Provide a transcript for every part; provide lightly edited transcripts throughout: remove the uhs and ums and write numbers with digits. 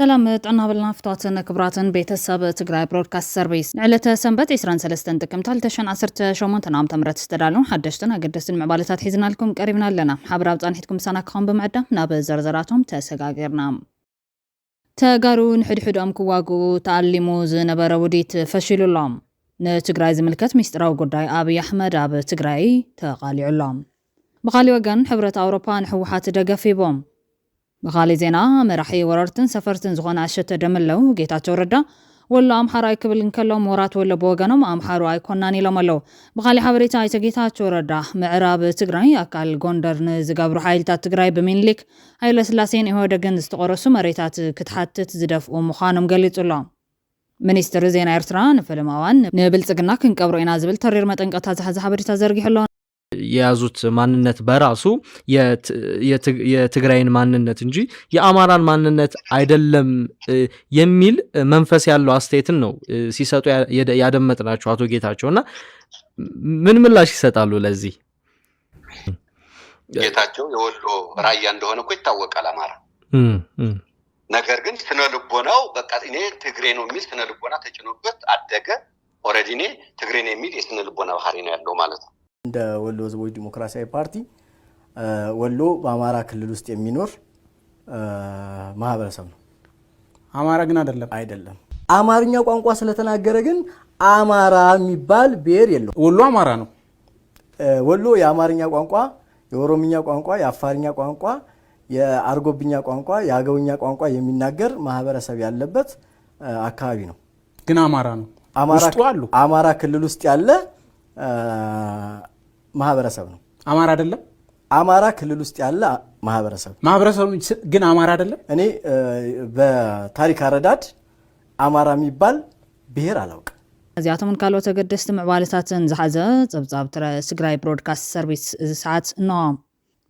سلام طعنا بالنافطاتن كبراتن ቤተሰብ ትግራይ ብሮድካስት ሰርቪስ ንዕለተ ሰንበት 23 ጥቅምት 2018 ዓመተ ምህረት ዝተዳለውን ሓደሽትን ኣገደስትን ምዕባለታት ሒዝናልኩም ቀሪብና ኣለና ሓበራው ጻንሒትኩም ሰናክኹም ብምዕዳም ናብ ዘርዘራቶም ተሰጋገርና ተጋሩ ንሕድሕዶም ክዋጉ ተኣሊሙ ዝነበረ ውዲት ፈሽሉሎም ንትግራይ ዝምልከት ሚስጥራዊ ጉዳይ አብይ አሕመድ ኣብ ትግራይ ተቃሊዑሎም ብኻሊ ወገን ሕብረት ኣውሮፓ ንሕወሓት ደገፊቦም بخالي زينا مرحي وررتن سفرتن زغنا عشت دملو ጌታቸው ረዳ ወሎ አምሐራይ ክብል እንከሎም ወራት ወሎ በወገኖም አምሐሩ አይኮናን ይለመለው በኻሊ ሐበሬታ ጌታቸው ረዳ ምዕራብ ትግራይ አካል ጎንደርን ዝገብሩ ኃይልታት ትግራይ በሚንሊክ ኃይለ ስላሴን ይወደገን ዝተቆረሱ መሬታት ክትሐትት ዝደፍኡ ምዃኖም ገሊጹሎም ሚኒስትር ዜና ኤርትራ ንፈልማዋን ንብልጽግና ክንቀብሮ ኢና ዝብል ተሪር መጠንቀታ ዝሓዘ ሐበሬታ ዘርጊሕሎ የያዙት ማንነት በራሱ የትግራይን ማንነት እንጂ የአማራን ማንነት አይደለም የሚል መንፈስ ያለው አስተያየትን ነው ሲሰጡ ያደመጥናቸው አቶ ጌታቸውና ምን ምላሽ ይሰጣሉ ለዚህ ጌታቸው የወሎ ራያ እንደሆነ እኮ ይታወቃል አማራ ነገር ግን ስነልቦናው በቃ እኔ ትግሬ ነው የሚል ስነልቦና ተጭኖበት አደገ ኦሬዲ እኔ ትግሬ ነው የሚል የስነልቦና ባህሪ ነው ያለው ማለት ነው እንደ ወሎ ህዝቦች ዲሞክራሲያዊ ፓርቲ ወሎ በአማራ ክልል ውስጥ የሚኖር ማህበረሰብ ነው አማራ ግን አይደለም አማርኛ ቋንቋ ስለተናገረ ግን አማራ የሚባል ብሔር የለው ወሎ አማራ ነው ወሎ የአማርኛ ቋንቋ የኦሮምኛ ቋንቋ የአፋርኛ ቋንቋ የአርጎብኛ ቋንቋ የአገውኛ ቋንቋ የሚናገር ማህበረሰብ ያለበት አካባቢ ነው ግን አማራ ነው አማራ ክልል ውስጥ ያለ ማህበረሰብ ነው አማራ አይደለም አማራ ክልል ውስጥ ያለ ማህበረሰብ ግን አማራ አይደለም እኔ በታሪክ አረዳድ አማራ የሚባል ብሔር አላውቅም እዚያቶም ካልኦት ተገደስት ምዕባለታትን ዝሓዘ ጸብጻብ ትግራይ ብሮድካስት ሰርቪስ ሰዓት ነው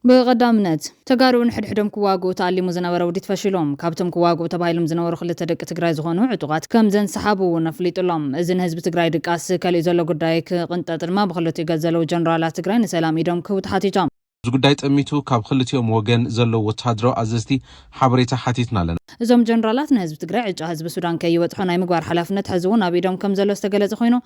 በቀዳምነት ተጋሩን ሕድሕዶም ክዋጉ ተኣሊሙ ዝነበረ ውዲት ፈሽሎም ካብቶም ክዋጉ ተባሂሎም ዝነበሩ ክልተ ደቂ ትግራይ ዝኾኑ ዕጡቃት ከምዘን ሰሓቡ ነፍሊጥሎም እዝን ህዝቢ ትግራይ ድቃስ ከልእ ዘሎ ጉዳይ ክቅንጠጥ ድማ ብክልቲኡ ገጽ ዘለው ጀነራላት ትግራይ ንሰላም ኢዶም ክውትሓቲቶም ጉዳይ ጠሚቱ ካብ ክልቲኦም ወገን ዘሎ ወታደራዊ ኣዘዝቲ ሓበሬታ ሓቲትና ኣለና እዞም ጀነራላት ንህዝቢ ትግራይ ዕጫ ህዝቢ ሱዳን ከይወጽሑ ናይ ምግባር ሓላፍነት ሕዝቡን ኣብ ኢዶም ከም ዘሎ ዝተገለጸ ኮይኑ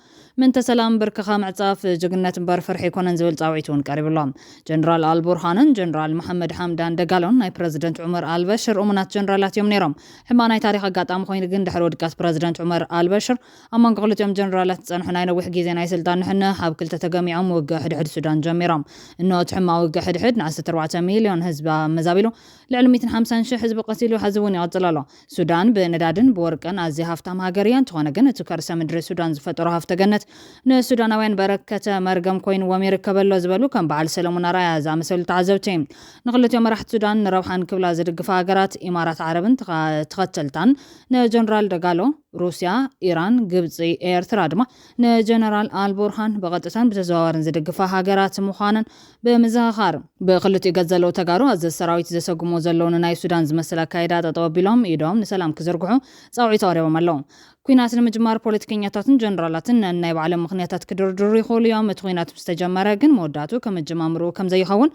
ምንተ ሰላም ብርክኻ ምዕጻፍ ጅግነት እምበር ፍርሒ ይኮነን ዝብል ጻውዒቱን ቀሪብሎም ጀነራል አልቡርሃንን ጀነራል መሐመድ ሓምዳን ደጋሎን ናይ ፕረዚደንት ዑመር አልበሽር እሙናት ጀነራላት እዮም ነይሮም ሕማቅ ናይ ታሪክ ኣጋጣሚ ኮይኑ ግን ድሕሪ ውድቃት ፕረዚደንት ዑመር አልበሽር ኣብ መንጎ ክልቲኦም ጀነራላት ዝጸንሑ ናይ ነዊሕ ግዜ ናይ ስልጣን ንሕንሕ ኣብ ክልተ ተገሚዖም ውግእ ሕድሕድ ሱዳን ጀሚሮም እነሆ እቲ ሕማቅ ውግእ ሕድሕድ ን14 ሚልዮን ህዝቢ መዛቢሉ ልዕሊ 150,000 ህዝቢ ቀሲሉ ሕዝቡን ይቕጽላሎ ሱዳን በነዳድን በወርቅን ኣዝያ ሃፍታም ሃገር እያ እንትኾነ ግን እቲ ከርሰ ምድሪ ሱዳን ዝፈጠሮ ሃፍተ ገነት ንሱዳናውያን በረከተ መርገም ኮይኑዎም ይርከበሎ ዝበሉ ከም በዓል ሰለሞን ኣርኣያ ዝኣመሰሉ ተዓዘብቲ እዮም ንክልቲኦም መራሕቲ ሱዳን ንረብሓን ክብላ ዝድግፋ ሃገራት ኢማራት ዓረብን ተኸተልታን ንጀነራል ደጋሎ ሩስያ ኢራን ግብፂ ኤርትራ ድማ ንጀነራል አልቡርሃን በቀጥታን በተዘዋዋሪን ዝድግፋ ሃገራት ምዃነን በመዘኻኸር በክልቲኡ ገጽ ዘለው ተጋሩ ኣዘዝ ሰራዊት ዘሰጉሞ ዘለውን ናይ ሱዳን ዝመስል ኣካይዳ ተጠወቢሎም ኢዶም ንሰላም ክዘርግሑ ጻውዒት ቀሪቦም ኣለዉ ኩናት ንምጅማር ፖለቲከኛታትን ጀነራላትን ናይ ባዕሎም ምኽንያታት ክድርድሩ ይኽእሉ እዮም እቲ ኩናት ምስተጀመረ ግን መወዳቱ ከመጀማምሩ ከም ዘይኸውን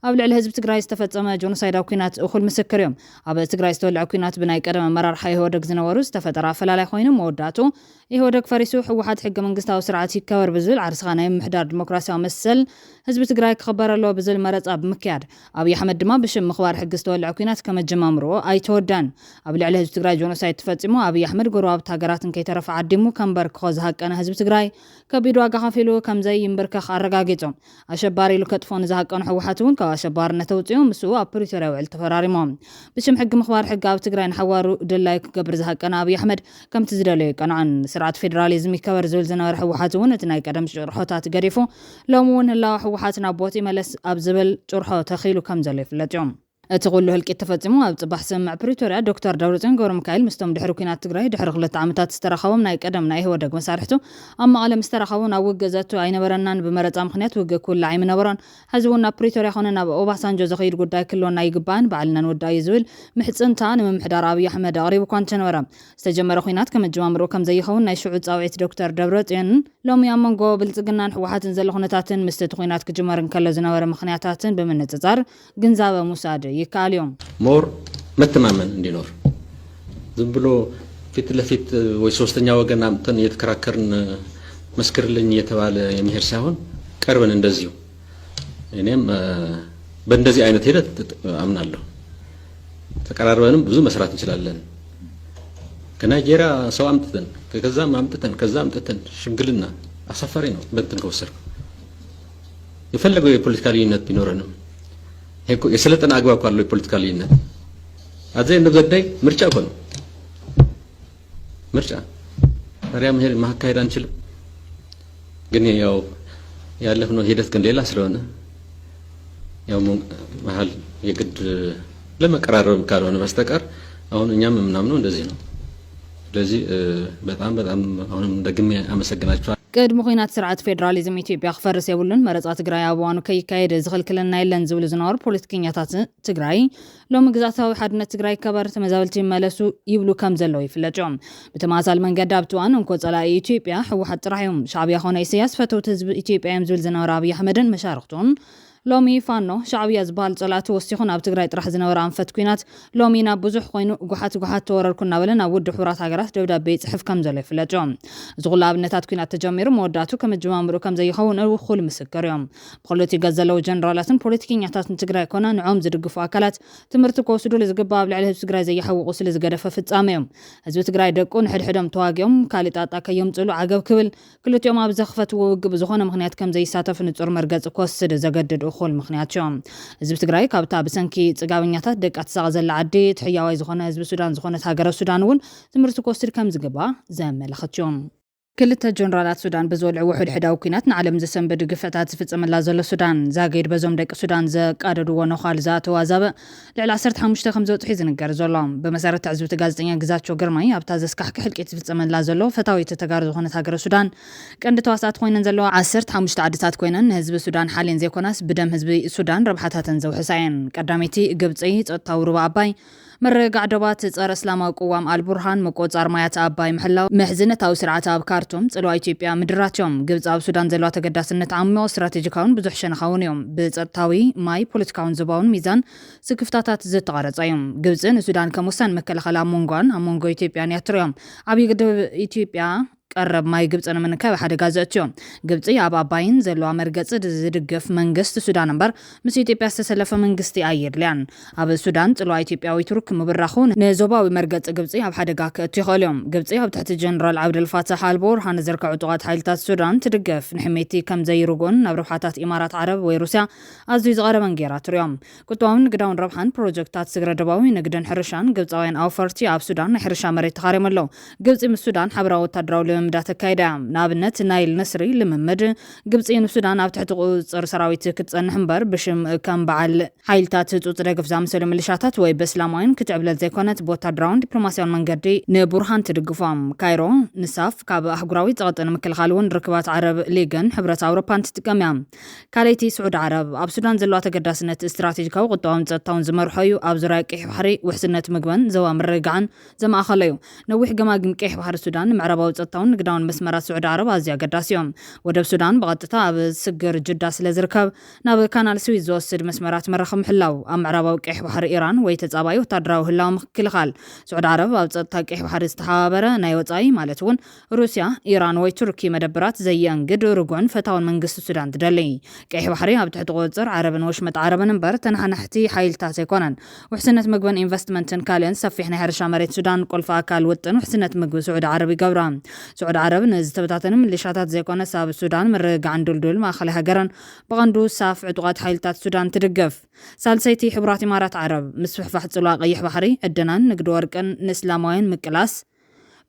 ኣብ ልዕሊ ህዝቢ ትግራይ ዝተፈጸመ ጆኖሳይዳዊ ኩናት እኹል ምስክር እዮም ኣብ ትግራይ ዝተወልዐ ኩናት ብናይ ቀደም ኣመራርሓ ይህወደግ ዝነበሩ ዝተፈጠረ ኣፈላላይ ኮይኑ መወዳቱ ይህወደግ ፈሪሱ ሕወሓት ሕገ መንግስታዊ ስርዓት ይከበር ብዝብል ዓርስኻ ናይ ምሕዳር ዲሞክራሲያዊ መሰል ህዝቢ ትግራይ ክኽበረሎ ብዝብል መረፃ ብምክያድ ኣብይ ኣሕመድ ድማ ብሽም ምኽባር ሕጊ ዝተወልዐ ኩናት ከመጀማምሩ ኣይተወዳን ኣብ ልዕሊ ህዝቢ ትግራይ ጆኖሳይድ ተፈጺሙ ኣብይ ኣሕመድ ጎረባብቲ ሃገራት ከይተረፈ ዓዲሙ ከምበር ዝሃቀነ ህዝቢ ትግራይ ከቢድ ዋጋ ከፊሉ ከምዘይ ይንብርከኽ ኣረጋጊጾም ኣሸባሪ ኢሉ ከጥፎን ዝሃቀኑ ሕወሓት እውን ካብ ኣሸባርነት ተውፅኡ ምስኡ ኣብ ፕሪቶርያ ውዕል ተፈራሪሞም ብሽም ሕጊ ምኽባር ሕጊ ኣብ ትግራይ ንሓዋሩ ድላይ ክገብር ዝሃቀነ ኣብይ ኣሕመድ ከምቲ ዝደለዩ ቀንዓን ስርዓት ፌደራሊዝም ይከበር ዝብል ዝነበረ ሕወሓት እውን እቲ ናይ ቀደም ጭርሖታት ገዲፉ ሎሚ እውን ህላዊ ሕወሓት ናብ ቦቲ መለስ ኣብ ዝብል ጭርሖ ተኺሉ ከም ዘሎ ይፍለጥ እዮም እቲ ኩሉ ህልቂት ተፈጺሙ ኣብ ጽባሕ ስምምዕ ፕሪቶርያ ዶክተር ደብረጽዮን ገብረሚካኤል ምስቶም ድሕሪ ኩናት ትግራይ ድሕሪ 2 ዓመታት ዝተረኸቦም ናይ ቀደም ናይ ህወደግ መሳርሕቱ ኣብ መቐለ ዝተረኸቡን ኣብ ውግእ ዘቱ ኣይነበረናን ብመረፃ ምክንያት ውግእ ኩላ ኣይምነበሮን ሕዝቡ ናብ ፕሪቶርያ ኮነ ናብ ኦባሳንጆ ዝኸይድ ጉዳይ ክልወና ይግባእን ባዕልናን ወዳይ ዝብል ምሕፅንታ ንምምሕዳር ኣብይ ኣሕመድ ኣቕሪቡ እኳ እንተነበረ ዝተጀመረ ኩናት ከመጀማምሩ ከም ዘይኸውን ናይ ሽዑ ጻውዒት ዶክተር ደብረጽዮን ሎሚ ኣብ መንጎ ብልጽግናን ሕወሓትን ዘሎ ኩነታትን ምስቲ ኩናት ክጅመር እንከሎ ዝነበረ ምክንያታትን ብምንጽጻር ግንዛበ ሙሳድ ይካልዮም ሞር መተማመን እንዲኖር ዝም ብሎ ፊት ለፊት ወይ ሶስተኛ ወገን አምጥተን እየተከራከርን መስክርልኝ እየተባለ የሚሄድ ሳይሆን ቀርበን እንደዚሁ እኔም በእንደዚህ አይነት ሂደት አምናለሁ። ተቀራርበንም ብዙ መስራት እንችላለን። ከናይጄሪያ ሰው አምጥተን ከዛ አምጥተን ሽምግልና አሳፋሪ ነው። በእንትን ከወሰድኩ የፈለገው የፖለቲካ ልዩነት ቢኖረንም የሰለጠነ አግባብ ካለው የፖለቲካ ልዩነት አዘይ እንደዘዳይ ምርጫ እኮ ነው። ምርጫ ታዲያ ማካሄድ አንችልም። ግን ያው ያለፈው ሂደት ግን ሌላ ስለሆነ ያው መሀል የግድ ለመቀራረብ ካልሆነ በስተቀር አሁን እኛም ምናምነው እንደዚህ ነው። ስለዚህ በጣም አሁንም ደግሜ አመሰግናችኋለሁ። ቅድሚ ኩናት ስርዓት ፌደራሊዝም ኢትዮጵያ ክፈርስ የብሉን መረፃ ትግራይ አብዋኑ ከይካየድ ዝኽልክልና የለን ዝብሉ ዝነበሩ ፖለቲከኛታት ትግራይ ሎሚ ግዛታዊ ሓድነት ትግራይ ከበር ተመዛበልቲ ይመለሱ ይብሉ ከም ዘለው ይፍለጮም። ብተመሳሳሊ መንገዲ ኣብቲ እዋን እንኮ ጸላኢ ኢትዮጵያ ሕወሓት ጥራሕ እዮም ሻዕብያ ኮነ ኢሳያስ ፈተውቲ ህዝቢ ኢትዮጵያ እዮም ዝብል ዝነበረ ኣብይ ኣሕመድን መሻርክቱን ሎሚ ፋኖ ሻዕብያ ዝበሃል ጸላእቲ ወሲኹን ኣብ ትግራይ ጥራሕ ዝነበረ ኣንፈት ኩናት ሎሚ ናብ ብዙሕ ኮይኑ ጉሓት ተወረርኩ እናበለ ናብ ውድብ ሕቡራት ሃገራት ደብዳቤ ይጽሕፍ ከም ዘሎ ይፍለጮም። እዚ ኩሉ ኣብነታት ኩናት ተጀሚሩ መወዳእቱ ከመጀማምሩ ከም ዘይኸውን እኹል ምስክር እዮም። ብክልቲኡ ገጽ ዘለዉ ጀነራላትን ፖለቲከኛታትን ትግራይ ኮነ ንዖም ዝድግፉ ኣካላት ትምህርቲ ከወስዱ ዝግባእ ኣብ ልዕሊ ህዝቢ ትግራይ ዘየሓውቑ ስለ ዝገደፈ ፍጻመ እዮም። ህዝቢ ትግራይ ደቁ ንሕድሕዶም ተዋጊኦም ካሊእ ጣጣ ከየምፅሉ ዓገብ ክብል ክልቲኦም ኣብ ዘኽፈትዎ ውግእ ብዝኾነ ምክንያት ከም ዘይሳተፉ ንጹር መርገፂ ክወስድ ዘገድድ እኹል ምክንያት እዮም። ህዝቢ ትግራይ ካብታ ብሰንኪ ጽጋበኛታት ደቂ ኣትሳቕ ዘላ ዓዲ ትሕያዋይ ዝኾነ ህዝቢ ሱዳን ዝኾነት ሃገረ ሱዳን እውን ትምህርቲ ክወስድ ከም ዝግባእ ዘመላኽት እዮም። ክልተ ጀነራላት ሱዳን ብዝወልዑ ውሕድ ሕዳዊ ኩናት ንዓለም ዘሰንበድ ግፍዕታት ዝፍጽመላ ዘሎ ሱዳን ዛገይድ በዞም ደቂ ሱዳን ዘቃደድዎ ነዃል ዝኣተዋዛበ ልዕሊ 15 ከም ዘውፅሒ ዝንገር ዘሎ። ብመሰረት ዕዝብቲ ጋዜጠኛ ግዛቸው ግርማይ ኣብታ ዘስካሕክሕ እልቂት ዝፍጽመላ ዘሎ ፈታዊት ተጋሩ ዝኾነት ሃገረ ሱዳን ቀንዲ ተዋሳእቲ ኮይነን ዘለዋ 15 ዓድታት ኮይነን ንህዝቢ ሱዳን ሓልዮን ዘይኮናስ ብደም ህዝቢ ሱዳን ረብሓታትን ዘውሕሳ እየን። ቀዳመይቲ ግብፂ ጸጥታዊ ሩባ ኣባይ መረጋዕ ዶባት ጸረ እስላማዊ ቅዋም አልቡርሃን መቆጻር ማያት አባይ ምሕላው ምሕዝነታዊ ስርዓት ኣብ ካርቱም ጽልዋ ኢትዮጵያ ምድራቸውም ግብጽ ኣብ ሱዳን ዘለዋ ተገዳስነት ዓሚቆ ስትራቴጂካውን ብዙሕ ሸነኻውን እዮም። ብጸጥታዊ ማይ ፖለቲካውን ዝባውን ሚዛን ስክፍታታት ዝተቐረጸ እዮም። ግብጽ ንሱዳን ከም ወሳኒ መከላኸሊ ኣብ መንጎ ኢትዮጵያን ያትርዮም ዓብዪ ግድብ ኢትዮጵያ ቀረብ ማይ ግብጽ ንምንካብ ሓደጋ ዘእትዮም። ግብጽ ኣብ ኣባይን ዘለዋ መርገጽ ዝድገፍ መንግስቲ ሱዳን እምበር ምስ ኢትዮጵያ ዝተሰለፈ መንግስቲ ኣየድልያን። ኣብ ሱዳን ጽልዋ ኢትዮጵያዊ ቱርክ ምብራኹ ንዞባዊ መርገጽ ግብጽ ኣብ ሓደጋ ክእቱ ይኽእል እዮም። ግብጽ ኣብ ትሕቲ ጀነራል ዓብደልፋታሕ አልቡርሃን ዝርከቡ ጥቃት ሓይልታት ሱዳን ትድገፍ ንሕሜቲ ከም ዘይርጎን ናብ ረብሓታት ኢማራት ዓረብ ወይ ሩስያ ኣዝዩ ዝቐረበን ጌራ ትርዮም። ቁጠባውን ንግዳውን ረብሓን ፕሮጀክታት ትግረ ደባዊ ንግድን ሕርሻን ግብጻውያን ኣውፈርቲ ኣብ ሱዳን ናይ ሕርሻ መሬት ተኻርዮም ኣለዉ። ግብጽ ምስ ሱዳን ሓበራዊ ወታደራዊ ልምምዳት ተካይዳ ንኣብነት ናይል ነስሪ ልምምድ ግብጽ ንሱዳን ኣብ ትሕቲ ቁፅር ሰራዊት ክትጸንሕ እምበር ብሽም ከም በዓል ሓይልታት ጡጥ ደገፍ ዝኣመሰሉ ሚሊሻታት ወይ በእስላማውያን ክትዕብለት ዘይኮነት ብወታደራውን ዲፕሎማስያውን መንገዲ ንቡርሃን ትድግፎም። ካይሮ ንሳፍ ካብ ኣህጉራዊ ጸቕጢ ንምክልኻል እውን ርክባት ዓረብ ሊግን ሕብረት ኣውሮፓን ትጥቀም እያ። ካልኣይቲ ስዑድ ዓረብ ኣብ ሱዳን ዘለዋ ተገዳስነት ስትራቴጂካዊ ቁጠባውን ጸጥታውን ዝመርሖ እዩ። ኣብ ዙርያ ቀይሕ ባሕሪ ውሕስነት ምግብን ዞባ ምርግጋዕን ዘማእኸለ እዩ። ነዊሕ ገማግም ቀይሕ ባሕሪ ሱዳን ንምዕራባዊ ጸጥታውን ንግዳውን መስመራት ስዑድ ዓረብ ኣዝዩ ኣገዳሲ እዮም። ወደብ ሱዳን ብቐጥታ ኣብ ስግር ጅዳ ስለ ዝርከብ ናብ ካናል ስዊዝ ዝወስድ መስመራት መራኸቢ ምሕላው ኣብ ምዕራባዊ ቀይሕ ባሕሪ ኢራን ወይ ተጻባኢ ወታደራዊ ህላዊ ምክልኻል ስዑድ ዓረብ ኣብ ጸጥታ ቀይሕ ባሕሪ ዝተሓባበረ ናይ ወጻኢ ማለት እውን ሩስያ ኢራን ወይ ቱርኪ መደብራት ዘየንግድ ርጉዕን ፈታውን መንግስቲ ሱዳን ትደሊ። ቀይሕ ባሕሪ ኣብ ትሕቲ ቁፅር ዓረብን ወሽመጥ ዓረብን እምበር ተናሓናሕቲ ሓይልታት ኣይኮነን። ውሕስነት ምግብን ኢንቨስትመንትን ካልእን ሰፊሕ ናይ ሕርሻ መሬት ሱዳን ቁልፊ ኣካል ውጥን ውሕስነት ምግቢ ስዑድ ዓረብ ይገብራ። ስዑድ ዓረብ ንዝተበታተኑ ሚሊሻታት ዘይኮነስ ኣብ ሱዳን ምርግጋዕን ድልዱል ማእኸላይ ሃገርን ብቐንዱ ሳፍ ዕጡቓት ሓይልታት ሱዳን ትድገፍ። ሳልሰይቲ ሕቡራት ኢማራት ዓረብ ምስ ፍሕፋሕ ጽልዋ ቀይሕ ባሕሪ ዕድናን ንግዲ ወርቅን ንእስላማውያን ምቅላስ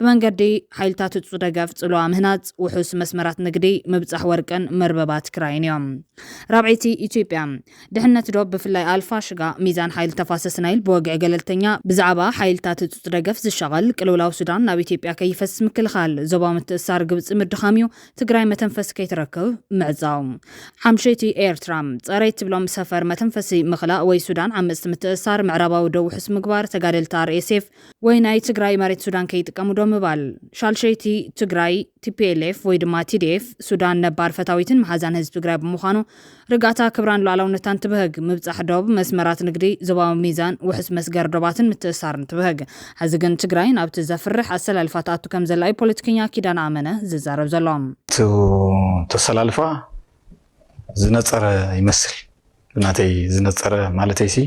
ብመንገዲ ሓይልታት ጡጥ ደገፍ ጽልዋ ምህናጽ ውሑስ መስመራት ንግዲ ምብጻሕ ወርቅን መርበባት ክራይን እዮም። ራብዒቲ ኢትዮጵያ ድሕነት ዶብ ብፍላይ ኣልፋ ሽጋ ሚዛን ሓይል ተፋሰስ ናይል ብወግዒ ገለልተኛ ብዛዕባ ሓይልታት ጡጥ ደገፍ ዝሸቐል ቅልውላው ሱዳን ናብ ኢትዮጵያ ከይፈስስ ምክልኻል ዞባዊ ምትእስሳር ግብጽ ምድኻም እዩ። ትግራይ መተንፈሲ ከይትረክብ ምዕዛው። ሓምሸይቲ ኤርትራ ጸረይት ትብሎም ሰፈር መተንፈሲ ምኽላእ ወይ ሱዳን ዓመፅቲ ምትእስሳር ምዕራባዊ ዶ ውሑስ ምግባር ተጋደልቲ RSF ወይ ናይ ትግራይ መሬት ሱዳን ከይጥቀሙ ዶ ምባል ሻልሸይቲ ትግራይ TPLF ወይ ድማ TDF ሱዳን ነባር ፈታዊትን መሓዛን ህዝብ ትግራይ ብምዃኑ ርጋታ ክብራን ሉዓላውነታን ትብህግ ምብጻሕ ዶብ መስመራት ንግዲ ዞባዊ ሚዛን ውሕስ መስገር ዶባትን ምትእሳርን ትብህግ ሕዚ ግን ትግራይ ናብቲ ዘፍርሕ ኣሰላልፋት ኣቱ ከም ዘላ ፖለቲከኛ ኪዳን ኣመነ ዝዛረብ ዘሎም ተሰላልፋ ዝነፀረ ይመስል ብናተይ ዝነፀረ ማለተይሲ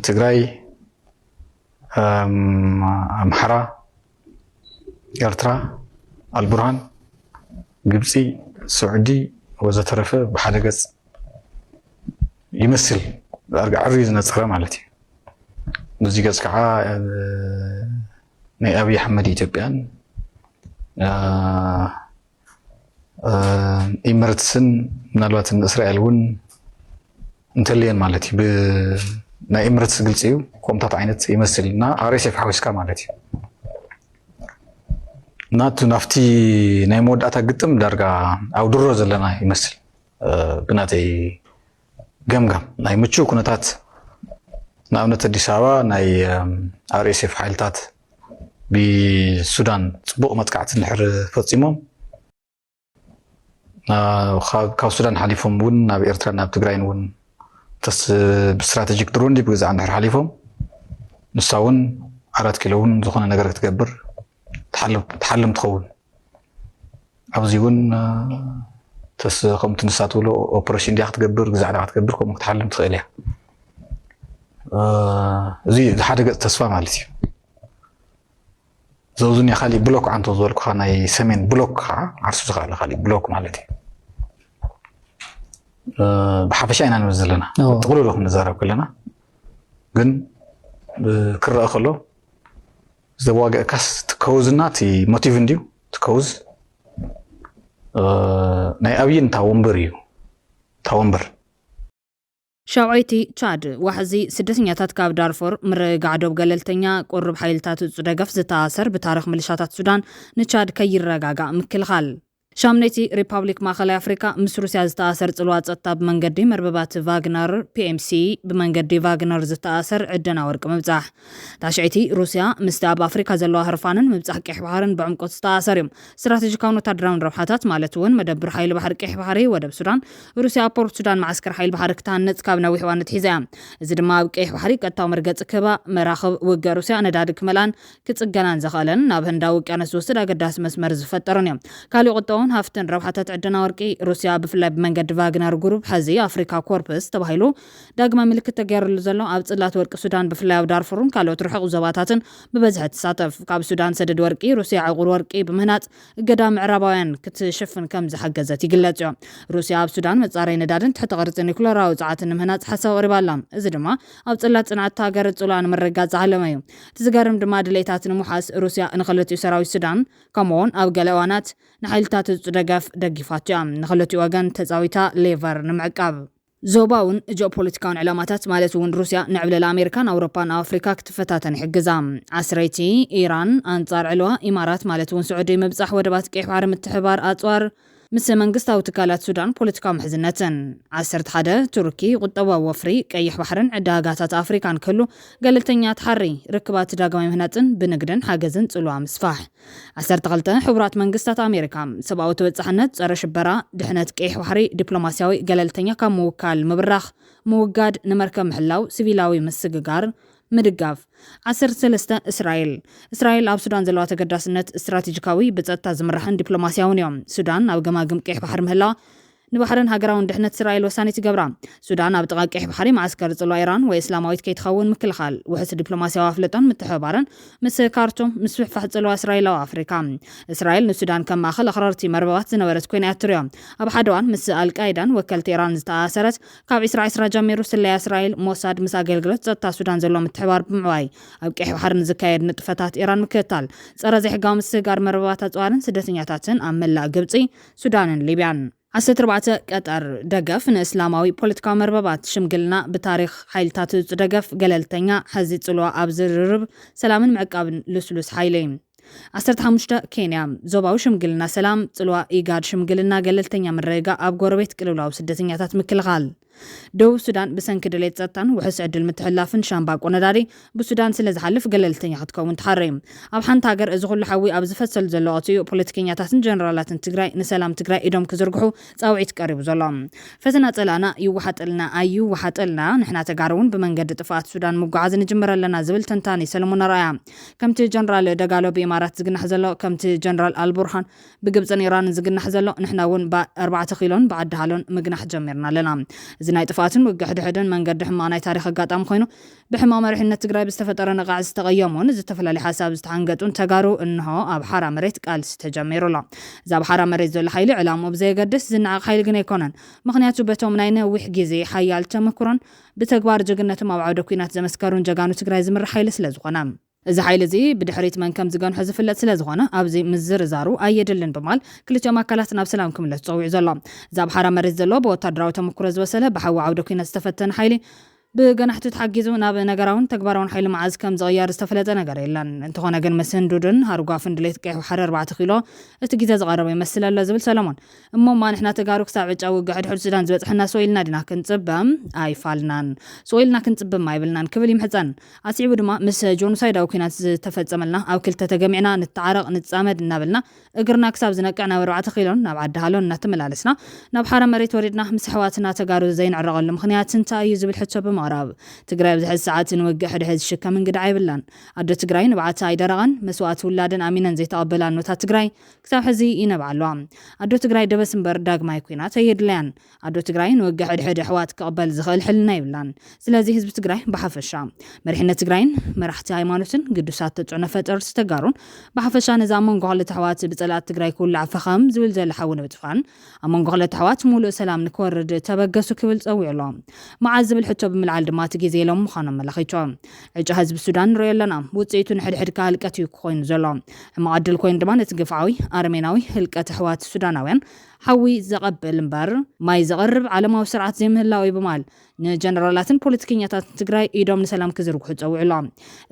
ትግራይ አምሓራ ኤርትራ አልቡርሃን ግብፂ ስዑዲ ወዘተረፈ ብሓደ ገጽ ይመስል ዕሪ ዝነፀረ ማለት እዩ እዚ ገጽ ከዓ ናይ ኣብይ ኣሕመድ ኢትዮጵያን ኢሚሬትስን ምናልባት እስራኤል እውን እንተልየን ማለት እዩ ናይ ኢሚሬትስ ግልጽ እዩ ኮምታት ዓይነት ይመስልና RSF ሓዊስካ ማለት እዩ ናቱ ናፍቲ ናይ መወዳእታ ግጥም ዳርጋ ኣውድሮ ዘለና ይመስል ብናተይ ገምጋም ናይ ምቹው ኩነታት ንኣብነት ኣዲስ ኣበባ ናይ RSF ሓይልታት ብሱዳን ጽቡቕ መጥቃዕቲ ንድሕር ፈጺሞም ካብ ሱዳን ሓሊፎም እውን ናብ ኤርትራ ናብ ትግራይን እውን ብስትራቴጂክ ድሮን ብግዛዕ እንድሕር ሓሊፎም ንሳ እውን 4 ኪሎ እውን ዝኾነ ነገር ክትገብር ተሓልም ትኸውን ኣብዚ እውን ከምቲ ንሳ ትብሎ ኦፕሬሽን ዲያ ክትገብር ግዛዕ ዲያ ክትገብር ከምኡ ክትሓልም ትኽእል እያ እዚ ሓደ ገጽ ተስፋ ማለት እዩ ዘውዝን ካሊእ ብሎክ ዓንቶ ዝበልኩ ናይ ሰሜን ብሎክ ከዓ ዓርሱ ዝኽእል ካሊእ ብሎክ ማለት እዩ بحبش أنا نزلنا تقولوا لهم نزارة كلنا جن كرر أخلو زواج كاس تكوزنا تي موتيفنديو تكوز ناي أبين تاومبر شاوعيتي تشاد وحزي سدسنياتات كاب دارفور مرقعدو بقللتنيا قرب حيلتات زدقف زتاثر بتاريخ ميليشيات السودان نتشاد كير رقاقا مكل خال شامنيتي ريبابليك ماخلي أفريقيا مصر روسيا زتاثر تلوات زتاب بمنقدي مرببات فاغنر PMC بمنقدي فاغنر زتاثر عدنا ورق مبزاح تاشعيتي روسيا مستاب أفريقيا زلوها هرفانن مبزاح كيح بحارن بعمقو تستاثرهم استراتيجيكاونو تدراون روحاتات مالتون مدبر حيل بحر كيح بحاري ودب سودان روسيا بورت سودان معسكر حيل بحر كتانت كابنا ويحوانت حزام زد ما كيح بحاري كتاو مرقات كبا مراخب وقا روسيا ندادك ملان كتسقنان زخالن نابهن داوك أنا سوستدا قداس مسمر زفترنيم كالي قطون هافتن روحاتات عدنا ورقي روسيا بفلا بمنقد فاغنر جروب حزي أفريقيا كوربس تبايلو داقما ملك تغير لزلو أبطلات ورق السودان بفلا ودارفورن كالو ترحق زباتاتن ببزحة ساتف كاب السودان سدد ورقي روسيا عقور ورقي بمهنات قدام عرباوين كتشفن كم زحقزت يقلاتيو روسيا بسودان متصاري ندادن تحت غرط نيكلورا وزعاتن مهنات حسا وربالام إزدما أبطلات صنعت تاقر تولان مرقات زعلميو تزقارم دما دليتاتن محاس روسيا نخلتو سراوي السودان كمون أو قلوانات نحيلتات دقف دقيفاتيام نخلتي واغان تزاويتا ليفر نمعقاب زوباون جيوبوليتيكاون علاماتات مالتون روسيا نعبل الامريكان اوروبان افريكا كتفتاتن حجزام عسريتي ايران انصار علوا امارات مالتون سعودي مبصح ودبات كيح بحر متحبار اطوار مس منغستاو تكالات سودان بوليتيكا محزنتن 11 تركي قطوا وفري قيح بحرن عداغاتات افريكان كله قللتنيا تحري ركبات داغماي مهناتن بنقدن حاجزن صلوا مسفاح 12 حبرات منغستات امريكا سباو توصحنت صره شبرا دحنت قيح بحري دبلوماسياوي قللتنيا كموكال مبرخ موغاد نمركم محلاو سيفيلاوي مسغغار مدقاف 13 اسرائيل اب سودان زلوا تقداسنت استراتيجيكاوي بصتا زمرحن دبلوماسياون يوم سودان اب جماجم قيح بحر مهلا نبحرن هاجراون دحنت اسرائيل وساني تجبرا سودان اب طقا قيح بحري معسكر صلوا ايران واسلاماويت كيتخون مكلخال وحس دبلوماسياو افلطن متحبارن مس كارتوم مسفح فحص صلوا اسرائيل وافريكا اسرائيل نسودان كما خل خررتي مربوات زنبرت كوين اتريوم اب حدوان مس القايدان وكلت ايران زتاثرت كاب اسرائيل جميرو سلا اسرائيل موساد مس اغلغلت صتا سودان زلوا متحبار بمعواي اب قيح بحر نزكايد نطفتات ايران مكتال صرا زي حقام سغار مربوات اصوارن سدتنياتاتن املا غبصي سودانن ليبيان 14 قطر دغف ناسلاماوي بوليتيكا مرببات شمغلنا بتاريخ حيلتات دغف قللتنيا حزي صلوا ابزررب سلامن معقابن لسلوس حيلين 15 كينيا زوباو شمغلنا سلام صلوا ايغاد شمغلنا قللتنيا مريغا اب غوربيت قلولاو سدتنياتات مكلغال ደቡብ ሱዳን ብሰንኪ ድሌት ጸጥታን ውሕስ ዕድል ምትሕላፍን ሻምባቆ ነዳዲ ብሱዳን ስለ ዝሓልፍ ገለልተኛ ክትከውን ተሓረዩ ኣብ ሓንቲ ሃገር እዚ ኩሉ ሓዊ ኣብ ዝፈሰሉ ዘሎ ቅፅዩ ፖለቲከኛታትን ጀነራላትን ትግራይ ንሰላም ትግራይ ኢዶም ክዝርግሑ ጻውዒት ቀሪቡ ዘሎ ፈተና ጸላና ይወሓጠልና ኣይወሓጠልና ንሕና ተጋሩን ብመንገዲ ጥፋት ሱዳን ምጓዓዝ ንጅምረለና ዝብል ተንታኒ ሰለሞን ራያ ከምቲ ጀነራል ደጋሎ ብኢማራት ዝግናሕ ዘሎ ከምቲ ጀነራል አልቡርሃን ብግብፅን ኢራንን ዝግናሕ ዘሎ ንሕና እውን ብ4 ኪሎን ብዓዲ ሃሎን ምግናሕ ጀሚርና ኣለና እዚ ናይ ጥፋትን ውግሕድሕድን መንገዲ ሕማቕ ናይ ታሪክ ኣጋጣሚ ኮይኑ ብሕማቕ መሪሕነት ትግራይ ብዝተፈጠረ ንቃዕ ዝተቐየሙን ዝተፈላለዩ ሓሳብ ዝተሓንገጡን ተጋሩ እንሆ ኣብ ሓራ መሬት ቃልሲ ተጀሚሩላ እዛ ኣብ ሓራ መሬት ዘሎ ሓይሊ ዕላምኡ ብዘየገድስ ዝነዓቕ ሓይሊ ግን ኣይኮነን ምክንያቱ በቶም ናይ ነዊሕ ግዜ ሓያል ተመክሮን ብተግባር ጅግነቶም ኣብ ዓውደ ኩናት ዘመስከሩን ጀጋኑ ትግራይ ዝምራሕ ሓይሊ ስለ ዝኾነ እዚ ሓይሊ እዚ ብድሕሪት መንከም ዝገንሑ ዝፍለጥ ስለ ዝኾነ ኣብዚ ምዝርዛሩ ኣየድልን በማል ክልቲኦም ኣካላት ናብ ሰላም ክምለሱ ፀዊዑ ዘሎ እዛ ኣብ ሓራ መሬት ዘሎ ብወታደራዊ ተመክሮ ዝበሰለ ብሓዊ ዓውደ ኩናት ዝተፈተነ ሓይሊ ብገናሕቱ ተሓጊዙ ናብ ነገራውን ተግባራውን ሓይሊ መዓዝ ከም ዝቕያር ዝተፈለጠ ነገር የለን እንተኾነ ግን መስንዱድን ሃርጓፍን ድሌት ቀይሑ ሓደ 4 ኪሎ እቲ ግዜ ዝቐረበ ይመስል ኣሎ ዝብል ሰለሞን እሞማ ንሕና ተጋሩ ክሳብ ዕጫ ውግሕድሕድ ሱዳን ዝበፅሐና ሰውኢልና ዲና ክንፅበም ኣይፋልናን ሰውኢልና ክንፅበም ኣይብልናን ክብል ይምሕፀን ኣስዒቡ ድማ ምስ ጆኖሳይዳዊ ኩናት ዝተፈፀመልና ኣብ ክልተ ተገሚዕና ንተዓረቕ ንፃመድ እናበልና እግርና ክሳብ ዝነቅዕ ናብ 4 ኪሎን ናብ ዓዲ ሃሎን እናተመላለስና ናብ ሓራ መሬት ወሪድና ምስ ኣሕዋትና ተጋሩ ዘይንዕረቐሉ ምክንያት እንታይ እዩ ዝብል ሕቶ ምዕራብ ትግራይ ብዝሕዝ ሰዓት ንወግሕ ድሕዝ ሽከም እንግዳ ኣይብላን ኣዶ ትግራይ ንባዓታ ኣይደረቐን መስዋዕት ውላድን ኣሚነን ዘይተቐበላ ኖታት ትግራይ ክሳብ ሕዚ ይነብዓሏ ኣዶ ትግራይ ደበስ እምበር ዳግማይ ኩናት ኣየድልያን ኣዶ ትግራይ ንወግሕ ድሕድ ኣሕዋት ክቕበል ዝኽእል ሕልና ይብላን ስለዚ ህዝቢ ትግራይ ብሓፈሻ መሪሕነት ትግራይን መራሕቲ ሃይማኖትን ግዱሳት ተፅዕኖ ፈጠርቲ ተጋሩን ብሓፈሻ ነዛ መንጎ ክልተ ኣሕዋት ብፀላት ትግራይ ኩላዕ ፈኸም ዝብል ዘለሓው ንብጥፋን ኣብ መንጎ ክልተ ኣሕዋት ሙሉእ ሰላም ንክወርድ ተበገሱ ክብል ፀዊዑሎ መዓዝ ዝብል ሕቶ ብምልዓል ድማ እቲ ግዜ ኢሎም ምዃኖም መላኺቶም ዕጫ ህዝቢ ሱዳን ንሪኦ ኣለና ውፅኢቱ ንሕድሕድካ ህልቀት እዩ ክኮይኑ ዘሎ ሕማቕ ዕድል ኮይኑ ድማ ነቲ ግፍዓዊ ኣርሜናዊ ህልቀት ኣሕዋት ሱዳናውያን ሓዊ ዘቐብል እምበር ማይ ዘቐርብ ዓለማዊ ስርዓት ዘይምህላው እዩ በማል ንጀነራላትን ፖለቲከኛታትን ትግራይ ኢዶም ንሰላም ክዝርግሑ ፀዊዑሎም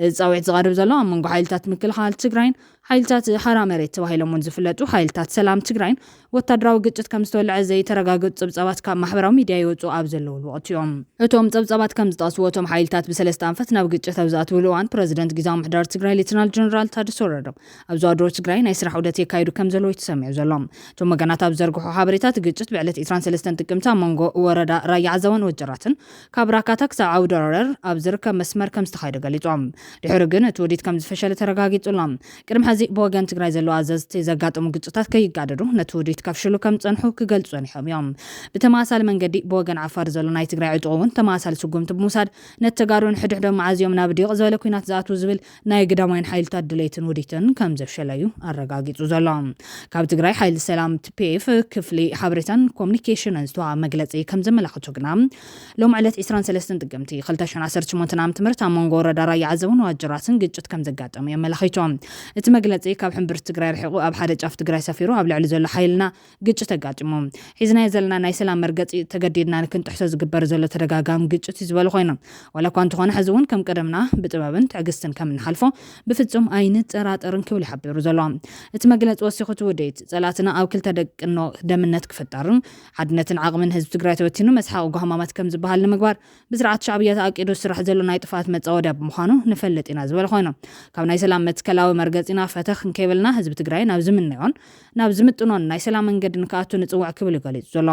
እዚ ፃውዒት ዝቐርብ ዘሎ ኣብ መንጎ ሓይልታት ምክልኻል ትግራይን ሓይልታት ሓራ መሬት ተባሂሎም እውን ዝፍለጡ ሓይልታት ሰላም ትግራይን ወታደራዊ ግጭት ከም ዝተወልዐ ዘይተረጋገፁ ፀብፃባት ካብ ማሕበራዊ ሚድያ ይወፁ ኣብ ዘለውሉ ወቅት እዮም እቶም ፀብፃባት ከም ዝጠቕስዎ እቶም ሓይልታት ብሰለስተ ኣንፈት ናብ ግጭት ኣብ ዝኣትውሉ እዋን ፕረዚደንት ጊዜያዊ ምምሕዳር ትግራይ ሌተናል ጀነራል ታደሰ ወረደ ኣብ ዝዋድሮ ትግራይ ናይ ስራሕ ዑደት የካይዱ ከም ዘለዎ ተሰሚዑ ዘሎ እቶም ወገናት ኣብ ዘርግሑ ሓበሬታት ግጭት ብዕለት 23 ጥቅምቲ ኣብ መንጎ ወረዳ ራያ ዓዘቦን ወጀራትን ካብ ራካታ ክሳብ ዓውደ ረር ኣብ ዝርከብ መስመር ከም ዝተኻየደ ገሊፆም ድሕሪ ግን እቲ ወዲት ከም ዝፈሸለ ተረጋጊጹሎም ቅድሚ ሕዚ ብወገን ትግራይ ዘለዋ ኣዘዝቲ ዘጋጠሙ ግጭታት ከይጋደዱ ነቲ ወዲት ካፍሽሉ ከም ፀንሑ ክገልጹ ጸኒሖም እዮም ብተመሳሳሊ መንገዲ ብወገን ዓፋር ዘሎ ናይ ትግራይ ዕጡቕ እውን ተመሳሳሊ ስጉምቲ ብምውሳድ ነቲ ተጋሩን ሕድሕዶም መዓዝዮም ናብ ዲቕ ዝበለ ኩናት ዝኣትዉ ዝብል ናይ ግዳማይን ሓይልታት ድሌትን ውዲትን ከም ዘፍሸለዩ ኣረጋጊጹ ዘሎ ካብ ትግራይ ሓይሊ ሰላም TPF ክፍሊ ሓበሬታን ኮሙኒኬሽንን ዝተዋሃበ መግለፂ ከም ዘመላኽቱ ግና ሎም ዕለት 23 ጥቅምቲ 2018 ዓ.ም ኣብ መንጎ ወረዳ ራያ ዓዘቦን ዋጅራትን ግጭት ከም ዘጋጠሙ የመላኺቶም እቲ መግለፂ ካብ ሕምብርቲ ትግራይ ርሒቑ ኣብ ሓደ ጫፍ ትግራይ ሰፊሩ ኣብ ልዕሊ ዘሎ ሓይልና ግጭት ተጋጢሙ ሒዝናዮ ዘለና ናይ ሰላም መርገፂ ተገዲድና ንክንጥሕቶ ዝግበር ዘሎ ተደጋጋሚ ግጭት ዝበሉ ኮይኖም ዋላ እኳ እንተኾነ ሕዚ እውን ከም ቀደምና ብጥበብን ትዕግስትን ከም ንሓልፎ ብፍጹም ኣይንጠራጠርን ክብል ይሓቢሩ ዘሎ እቲ መግለፂ ወሲኹ ትውደት ፀላትና ኣብ ክልተ ደቅኖ ደምነት ክፍጠርን ሓድነትን ዓቕምን ህዝቢ ትግራይ ተወቲኑ መስሓቅ ጎሃማማት ከም ዝበሃል ንምግባር ብስርዓት ሻዕብያት ኣቂዱ ስራሕ ዘሎ ናይ ጥፋት መፃወድያ ብምዃኑ ንፈልጥ ኢና ዝበለ ኮይኖም ካብ ናይ ሰላም መትከላዊ መርገፂና ፈተኽ እንከይበልና ህዝቢ ትግራይ ናብ ዝምንዮን ናብ ዝምጥኖን ናይ ሰላም መንገዲ ንክኣቱ ንፅዋዕ ክብል ይገሊጹ ዘሎ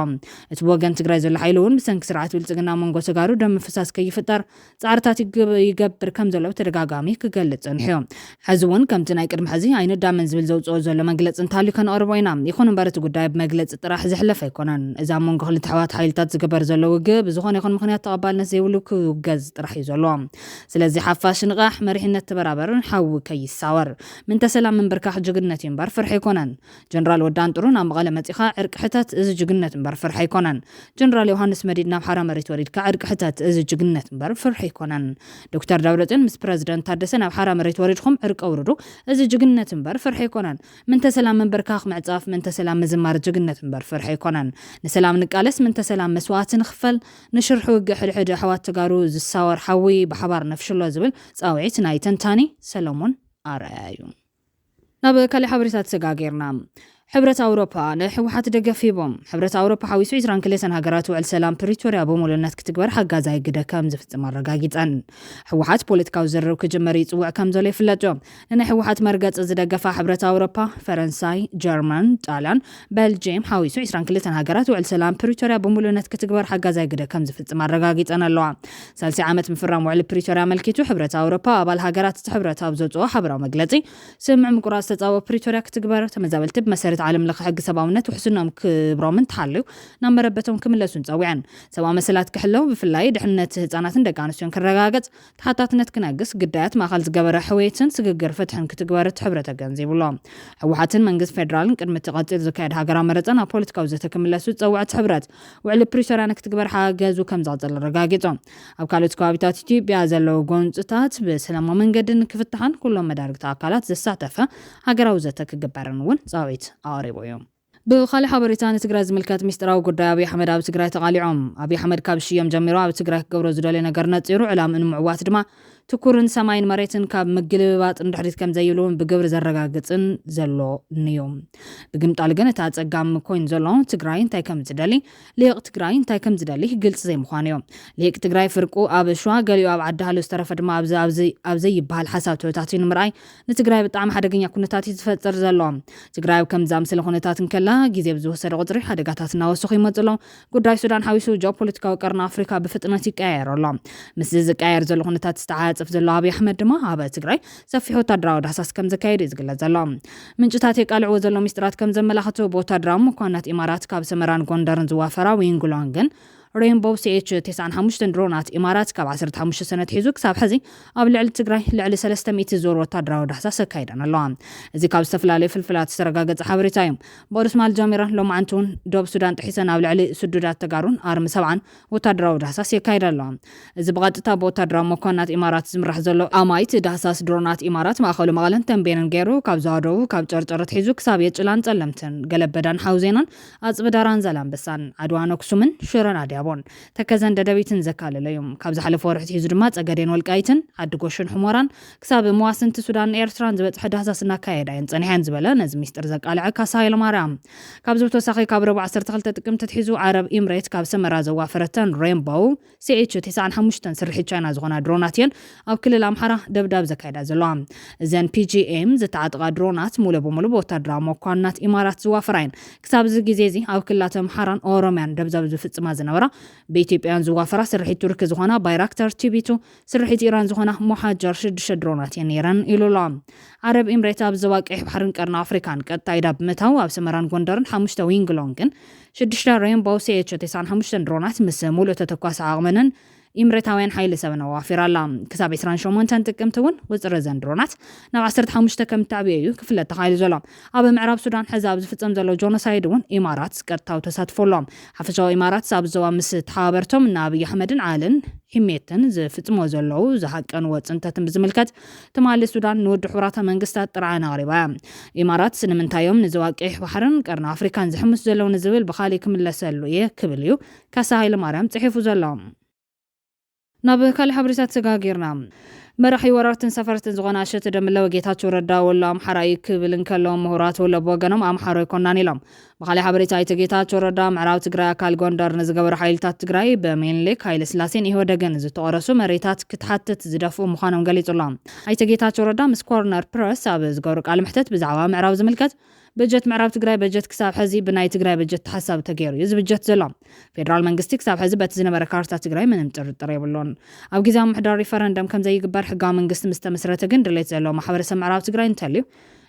እቲ ወገን ትግራይ ዘሎ ሓይሊ እውን ብሰንኪ ስርዓት ብልፅግና መንጎ ተጋሩ ደም ፍሳስ ከይፍጠር ፃዕርታት ይገብር ከም ዘሎ ተደጋጋሚ ክገልጽ ፀኒሑ ሕዚ እውን ከምቲ ናይ ቅድሚ ሕዚ ኣይንዳመን ዝብል ዘውፅኦ ዘሎ መግለፂ እንተሃልዩ ከነቕርቦ ኢና ይኹን እምበር እቲ ጉዳይ ብመግለፂ ጥራሕ ዝሕለፍ ኣይኮነን እዛ መንጎ ክልተ ኣሕዋት ሓይልታት ዝገበር ዘሎ ውግእ ብዝኾነ ይኹን ምክንያት ተቐባልነት ዘይብሉ ክውገዝ ጥራሕ እዩ ዘሎ ስለዚ ሓፋሽ ንቓሕ መሪሕነት ተበራበርን ሓዊ ከይሳወር ምንተ ሰላም ምንብርካሕ ጅግነት እዩ እምበር ፍርሒ ኣይኮነን ጀነራል ወዳን ጥሩ ናብ መቐለ መፂኻ ዕርቂ ሕተት እዚ ጅግነት እምበር ፍርሒ ኣይኮነን ጀነራል ዮሃንስ መዲድ ናብ ሓራ መሬት ወሪድካ ዕርቂ ሕተት እዚ ጅግነት እምበር ፍርሒ ኣይኮነን ዶክተር ዳብረፅዮን ምስ ፕረዚደንት ታደሰ ናብ ሓራ መሬት ወሪድኩም ዕርቂ ውርዱ እዚ ጅግነት እምበር ፍርሒ ኣይኮነን ምንተ ሰላም ምንብርካኽ ምዕፃፍ ምንተ ሰላም ምዝማር ጅግነት እምበር ፍርሒ ኣይኮነን ንሰላም ንቃለስ ምንተ ሰላም መስዋዕት ንኽፈል ንሽርሑ ውግእ ሕድሕድ ኣሕዋት ተጋሩ ዝሳወር ሓዊ ብሓባር ነፍሽሎ ዝብል ፃውዒት ናይ ተንታኒ ሰለሞን ኣርኣያ እዩ ናብ ካልእ ሓበሬታት ተሰጋጊርና ሕብረት ኣውሮፓ ንሕወሓት ደገፊቦም ሕብረት ኣውሮፓ ሓዊሱ 22 ሃገራት ውዕል ሰላም ፕሪቶሪያ ብሙሉነት ክትግበር ሓጋዝ ኣይግደ ከም ዝፍጽም ኣረጋጊፀን ሕወሓት ፖለቲካዊ ዝርርብ ክጅመር ይጽውዕ ከም ዘሎ ይፍለጥ ንናይ ሕወሓት መርገጽ ዝደገፋ ሕብረት ኣውሮፓ ፈረንሳይ ጀርመን ጣልያን ቤልጅየም ሓዊሱ 22 ሃገራት ውዕል ሰላም ፕሪቶሪያ ብሙሉነት ክትግበር ሓጋዝ ኣይግደ ከም ዝፍጽም ኣረጋጊፀን ኣለዋ ሳልሲ ዓመት ምፍራም ውዕል ፕሪቶሪያ መልኪቱ ሕብረት ኣውሮፓ ኣባል ሃገራት ሕብረት ኣብ ዘውፅኦ ሓበራዊ መግለጺ ስምዕ ምቁራጽ ተጻወ ፕሪቶሪያ ክትግበር ተመዛበልቲ ብመሰረት ዓለም ለኸ ሕጊ ሰብኣውነት ውሕስኖም ክብሮምን ተሓልዩ ናብ መረበቶም ክምለሱን ጸዊዐን ሰብኣዊ መሰላት ክሕለው ብፍላይ ድሕነት ህፃናትን ደቂ ኣንስትዮን ክረጋገጽ ተሓታትነት ክነግስ ግዳያት ማእኸል ዝገበረ ሕወይትን ስግግር ፍትሕን ክትግበር ሕብረት ተገንዚብሎ ሕወሓትን መንግስቲ ፌደራልን ቅድሚ ተቐፂል ዝካየድ ሃገራዊ መረፃ ናብ ፖለቲካዊ ዘተ ክምለሱ ጸውዐት ሕብረት ውዕል ፕሪቶሪያ ንክትግበር ሓገዙ ከም ዝቐፅል ረጋጊጾም ኣብ ካልኦት ከባቢታት ኢትዮጵያ ዘለዉ ጎንፅታት ብሰላማዊ መንገድን ክፍትሓን ኩሎም መዳርግቲ ኣካላት ዘሳተፈ ሃገራዊ ዘተ ክግበርን እውን ጻዊት ኣቅሪቦዮም ብኻሊ ሓበሬታ ንትግራይ ዝምልከት ሚስጥራዊ ጉዳይ ኣብይ ኣሕመድ ኣብ ትግራይ ተቃሊዖም ኣብይ ኣሕመድ ካብ ሽዮም ጀሚሩ ኣብ ትግራይ ክገብሮ ዝደልዮ ነገር ነፂሩ ዕላም ንምዕዋት ድማ ትኩርን ሰማይን መሬትን ካብ ምግልባጥን ድሕሪት ከም ዘይብሉን ብግብሪ ዘረጋግፅን ዘሎ ንዮም ብግምጣል ግን እታ ፀጋም ኮይን ዘሎ ትግራይ እንታይ ከም ዝደሊ ሊቅ ትግራይ እንታይ ከም ዝደሊ ግልጽ ዘይምዃን እዮም ሊቅ ትግራይ ፍርቁ ኣብ ሸዋ ገሊኡ ኣብ ዓዲ ሃሉ ዝተረፈ ድማ ኣብዚ ይበሃል ሓሳብ ተወታትዩ ንምርኣይ ንትግራይ ብጣዕሚ ሓደገኛ ኩነታት ዝፈጥር ዘሎ ትግራይ ከም ዛምስለ ኩነታት እንከላ ግዜ ብዝወሰደ ቁፅሪ ሓደጋታት እናወስኹ ይመፅሎ ጉዳይ ሱዳን ሓዊሱ ጂኦፖለቲካዊ ቀርኒ ኣፍሪካ ብፍጥነት ይቀያየር ኣሎ ምስ ዝቀያየር ዘሎ ኩነታት ጽፍ ዘሎ ኣብይ ኣሕመድ ድማ ኣብ ትግራይ ሰፊሕ ወታደራዊ ዳህሳስ ከም ዘካየደ ይዝግለጽ ዘሎ ምንጭታት የቃልዕዎ ዘሎ ሚስጥራት ከም ዘመላኽቱ ብወታደራዊ መኳናት ኢማራት ካብ ሰመራን ጎንደርን ዝዋፈራ ዊንግሎንግን ሬንቦው CH-95 ድሮናት ኢማራት ካብ 15 ሰነ ሒዙ ክሳብ ሕዚ ኣብ ልዕሊ ትግራይ ልዕሊ 300 ዞር ወታደራዊ ዳህሳስ ኣካይደን ኣለዋ እዚ ካብ ዝተፈላለዩ ፍልፍላት ዝተረጋገፀ ሓበሬታ እዩ ቦርስ ማል ጀሚራ ሎማዓንቱን ደቡብ ሱዳን ጥሒሰን ኣብ ልዕሊ ስዱዳት ተጋሩን ኣርሚ 70 ወታደራዊ ዳህሳስ የካይድ ኣለዋ እዚ ብቐጥታ ብወታደራዊ መኳናት ኢማራት ዝምራሕ ዘሎ ኣማይት ዳህሳስ ድሮናት ኢማራት ማእኸሉ መቐለን ተንቤንን ገይሩ ካብ ዘዋደቡ ካብ ጨርጨረት ሒዙ ክሳብ የጭላን ጸለምትን ገለበዳን ሓውዜናን ኣጽብዳራን ዘላንበሳን ዓድዋን ኣክሱምን ሽረን ኣድያቦን ተከዘን ደደቢትን ዘካለለዮም ካብ ዝሓለፈ ወርሒ ሒዙ ድማ ጸገዴን ወልቃይትን ዓዲ ጎሽን ሕሞራን ክሳብ መዋስንቲ ሱዳን ኤርትራን ዝበጽሐ ዳህሳስ እናካየዳየን ጸኒሐን ዝበለ ነዚ ሚስጥር ዘቃልዐ ካሳ ሃይለማርያም ካብ ዝተወሳኺ ካብ ረቡዕ 12 ጥቅምቲ ሒዙ ዓረብ ኢምሬት ካብ ሰመራ ዘዋፈረተን ሬንቦው CH-95 ስርሒት ቻይና ዝኾና ድሮናት እየን ኣብ ክልል ኣምሓራ ደብዳብ ዘካየዳ ዘለዋ እዘን PGM ዝተዓጥቃ ድሮናት ሙሉ በሙሉ ብወታደራዊ መኳናት ኢማራት ዝዋፈራየን ክሳብ እዚ ግዜ እዚ ኣብ ክልላት ኣምሓራን ኦሮምያን ደብዛብ ዝፍጽማ ዝነበራ በኢትዮጵያን ዝዋፈራ ስርሒት ቱርክ ዝኾና ባይራክተር ቲቢቱ ስርሒት ኢራን ዝኾና ሞሓጀር 6 ድሮናት የነይረን ኢሉላ ዓረብ ኢምሬት ኣብ ዞባ ቀይሕ ባሕርን ቀርኒ ኣፍሪካን ቀጣይዳ ብምታው ኣብ ሰመራን ጎንደርን 5 ዊንግሎንግን 6 ሬንቦው CH-95 ድሮናት ምስ ሙሉእ ተተኳስ ዓቕመንን ኢምሬታውያን ሓይሊ ሰብና ዋፊራላ ክሳብ 28 ጥቅምቲ እውን ውፅረ ዘን ድሮናት ናብ 15 ከም ተዕብዩ ክፍለጥ ተኻይሉ ዘሎ ኣብ ምዕራብ ሱዳን ሕዛብ ዝፍጸም ዘሎ ጆኖሳይድ እውን ኢማራት ቀጥታዊ ተሳትፎሎም ሓፈሻዊ ኢማራት ኣብ ዞባ ምስ ተሓባበርቶም ናብ ኣብይ ኣሕመድን ዓልን ሕሜትን ዝፍጽሞ ዘለዉ ዝሓቀን ወጽንተትን ብዝምልከት ትማሊ ሱዳን ንውድ ሕብራተ መንግስታት ጥርዓን ኣቕሪባ ኢማራት ንምንታዮም ንዞባ ቀይሕ ባሕርን ቀርኒ ኣፍሪካን ዝሕምስ ዘለዉ ንዝብል ብኻሊ ክምለሰሉ እየ ክብል እዩ ካሳ ሃይለማርያም ጽሒፉ ዘሎ ናብ ካልእ ሓበሬታት ተጋጊርና መራሒ ወራርትን ሰፈርትን ዝኾነ ኣሸተ ደምለው ጌታቸው ረዳ ወሎ ኣምሓራ ይክብል እንከሎም ምሁራት ወሎ በወገኖም ኣምሓራ ይኮናን ኢሎም ብኻልእ ሓበሬታ ኣይተ ጌታቸው ረዳ ምዕራብ ትግራይ ኣካል ጎንደር ንዝገበሩ ሓይልታት ትግራይ በሜንሊክ ሃይለ ስላሴን ኢህወደግን ዝተቆረሱ መሬታት ክትሓትት ዝደፍኡ ምዃኖም ገሊጹሎም ኣይተ ጌታቸው ረዳ ምስ ኮርነር ፕረስ ኣብ ዝገበሩ ቃል ምሕተት ብዛዕባ ምዕራብ ዝምልከት በጀት ምዕራብ ትግራይ በጀት ክሳብ ሕዚ ብናይ ትግራይ በጀት ተሓሳብ ተገይሩ እዩ ዝብጀት ዘሎ ፌደራል መንግስቲ ክሳብ ሕዚ በቲ ዝነበረ ካርታ ትግራይ ምንም ጥርጥር የብሎን ኣብ ጊዜያዊ ምሕዳር ሪፈረንደም ከም ዘይግበር ሕጋዊ መንግስቲ ምስ ተመስረተ ግን ድሌት ዘለዎ ማሕበረሰብ ምዕራብ ትግራይ እንተልዩ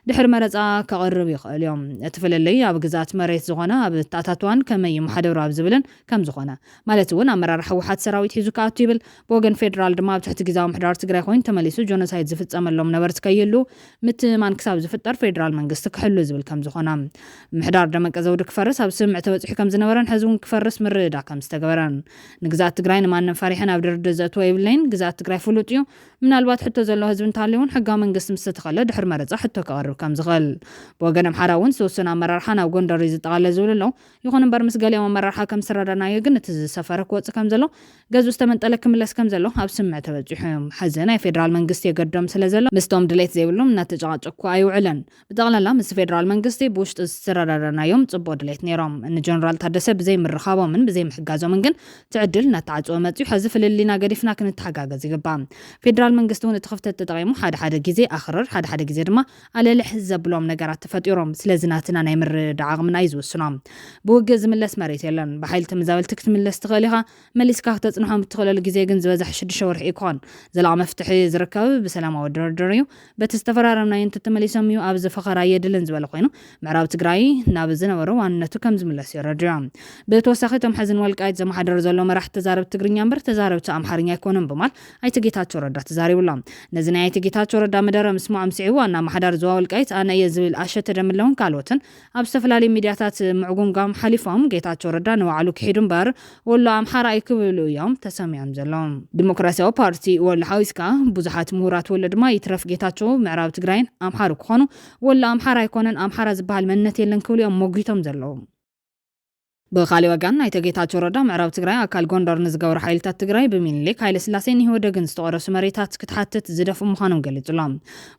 ድሕሪ መረፃ ከቕርብ ይኽእል እዮም እቲ ፍልልይ ኣብ ግዛት መሬት ዝኾነ ኣብ ታታትዋን ከመይ ይመሓደሩ ኣብ ዝብልን ከም ዝኾነ ማለት እውን ኣመራርሓ ሕወሓት ሰራዊት ሒዙ ከኣቱ ይብል ብወገን ፌደራል ድማ ኣብ ትሕቲ ጊዜያዊ ምሕዳር ትግራይ ኮይኑ ተመሊሱ ጆኖሳይድ ዝፍጸመሎም ነበርቲ ከይህሉ ምትእማን ክሳብ ዝፍጠር ፌደራል መንግስቲ ክሕሉ ዝብል ከም ዝኾነ ምሕዳር ደመቀ ዘውዲ ክፈርስ ኣብ ስምዕ ተበፂሑ ከም ዝነበረን ሕዚ እውን ክፈርስ ምርድዳእ ከም ዝተገበረን ንግዛት ትግራይ ንማንም ፈሪሕን ኣብ ድርድር ዘእትዎ የብለይን ግዛት ትግራይ ፍሉጥ እዩ ምናልባት ሕቶ ዘሎ ህዝቢ እንተሃልዩ እውን ሕጋዊ መንግስቲ ምስ ተተኸለ ድሕሪ መረፃ ሕቶ ከቕርብ ከም ዝኽእል ብወገን ኣምሓራ እውን ዝተወሰነ ኣመራርሓ ናብ ጎንደር ዝጠቓለ ዝብል ኣሎ ይኹን እምበር ምስ ገሊኦም ኣመራርሓ ከም ዝረዳናዮ ግን እቲ ዝሰፈረ ክወፅእ ከም ዘሎ ገዙ ዝተመንጠለ ክምለስ ከም ዘሎ ኣብ ስምዕ ተበፂሑ ሕዚ ናይ ፌደራል መንግስቲ የገዶም ስለ ዘሎ ምስቶም ድሌት ዘይብሎም እናተጨቃጨቁ ኣይውዕለን ብጠቕላላ ምስ ፌደራል መንግስቲ ብውሽጢ ዝረዳናዮም ጽቡቕ ድሌት ነይሮም ንጀነራል ታደሰ ብዘይ ምርኻቦምን ብዘይ ምሕጋዞምን ግን ትዕድል እናተዓጽወ መፅኡ ሕዚ ፍልሊና ገዲፍና ክንተሓጋገዝ ይግባእ ፌደራል መንግስቲ እውን እቲ ክፍተት ተጠቒሙ ሓደ ግዜ ኣኽርር ሓደ ግዜ ድማ ኣለልሕ ዘብሎም ነገራት ተፈጢሮም ስለዚ ናትና ናይ ምርዳዕ ዓቕምና እዩ ዝውስኖም ብውግእ ዝምለስ መሬት የለን ብሓይሊ ተመዛበልቲ ክትምለስ ትኽእል ኢኻ መሊስካ ክትጽንሖም እትኽእለሉ ግዜ ግን ዝበዝሕ 6 ወርሒ ይኮን ዘላቕ መፍትሒ ዝርከብ ብሰላማዊ ድርድር እዩ በቲ ዝተፈራረምናዮ እንትተመሊሶም እዩ ኣብ ዝፈኸራ የድልን ዝበለ ኮይኑ ምዕራብ ትግራይ ናብ ዝነበሩ ዋንነቱ ከም ዝምለስ ይረድዩ ብተወሳኺ እቶም ሕዝን ወልቃይት ዘመሓደር ዘሎ መራሕቲ ተዛረብቲ ትግርኛ እምበር ተዛረብቲ ኣምሓርኛ ኣይኮኑን ብማል ኣይተ ጌታቸው ረዳ ተዛሪቡሎም ነዚ ናይ ኣይተ ጌታቸው ረዳ መደረ ምስማዕ ምስዒቡ ዋና ማሕዳር ዞባ ወልቃይት ኣነ እየ ዝብል ኣሸተ ደምለውን ካልኦትን ኣብ ዝተፈላለዩ ሚድያታት ምዕጉምጋም ሓሊፎም ጌታቸው ረዳ ንባዕሉ ክሒዱ እምበር ወሎ ኣምሓራ ኣይክብሉ እዮም ተሰሚዖም ዘሎም ዲሞክራሲያዊ ፓርቲ ወሎ ሓዊስካ ብዙሓት ምሁራት ወሎ ድማ ይትረፍ ጌታቸው ምዕራብ ትግራይን ኣምሓሩ ክኾኑ ወሎ ኣምሓራ ኣይኮነን ኣምሓራ ዝበሃል መንነት የለን ክብሉ እዮም ሞጊቶም ዘለው ብኻሊ ወገን ናይ ጌታቸው ረዳ ምዕራብ ትግራይ ኣካል ጎንደር ንዝገበሩ ሓይልታት ትግራይ ብሚኒሊክ ሃይለ ስላሴ ንህወደግን ዝተቆረሱ መሬታት ክትሓትት ዝደፉ ምዃኖም ገሊጹሎም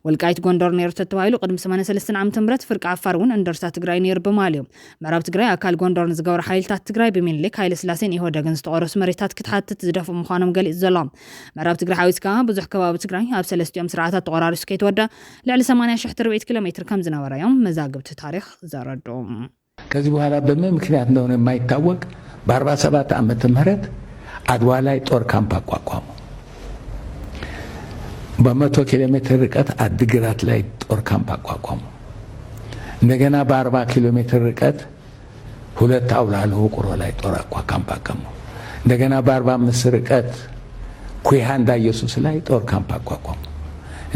ወልቃይት ጎንደር ነይሩ ተባሂሉ ቅድሚ 83 ዓመተ ምህረት ፍርቂ ዓፋር እውን እንደርሳ ትግራይ ነይሩ ብማልዩ ምዕራብ ትግራይ ኣካል ጎንደር ንዝገበሩ ሓይልታት ትግራይ ብሚኒሊክ ሃይለ ስላሴ ንህወደግን ዝተቆረሱ መሬታት ክትሓትት ዝደፉ ምዃኖም ገሊጹ ዘሎም ምዕራብ ትግራይ ሓዊስካ ብዙሕ ከባቢ ትግራይ ኣብ ሰለስቲኦም ስርዓታት ተቆራሪሱ ከይተወድአ ልዕሊ 80,000 ርብዒት ኪሎ ሜትር ከም ዝነበረዮም መዛግብቲ ታሪክ ዘረዱ ከዚህ በኋላ በምን ምክንያት እንደሆነ የማይታወቅ በ47 ዓመተ ምህረት አድዋ ላይ ጦር ካምፕ አቋቋሙ። በ100 ኪሎ ሜትር ርቀት አድግራት ላይ ጦር ካምፕ አቋቋሙ። እንደገና በ40 ኪሎ ሜትር ርቀት ሁለት አውላሎ ውቅሮ ላይ ጦር ካምፕ አቋቋሙ። እንደገና በ45 ርቀት ኩይሃ እንዳ ኢየሱስ ላይ ጦር ካምፕ አቋቋሙ።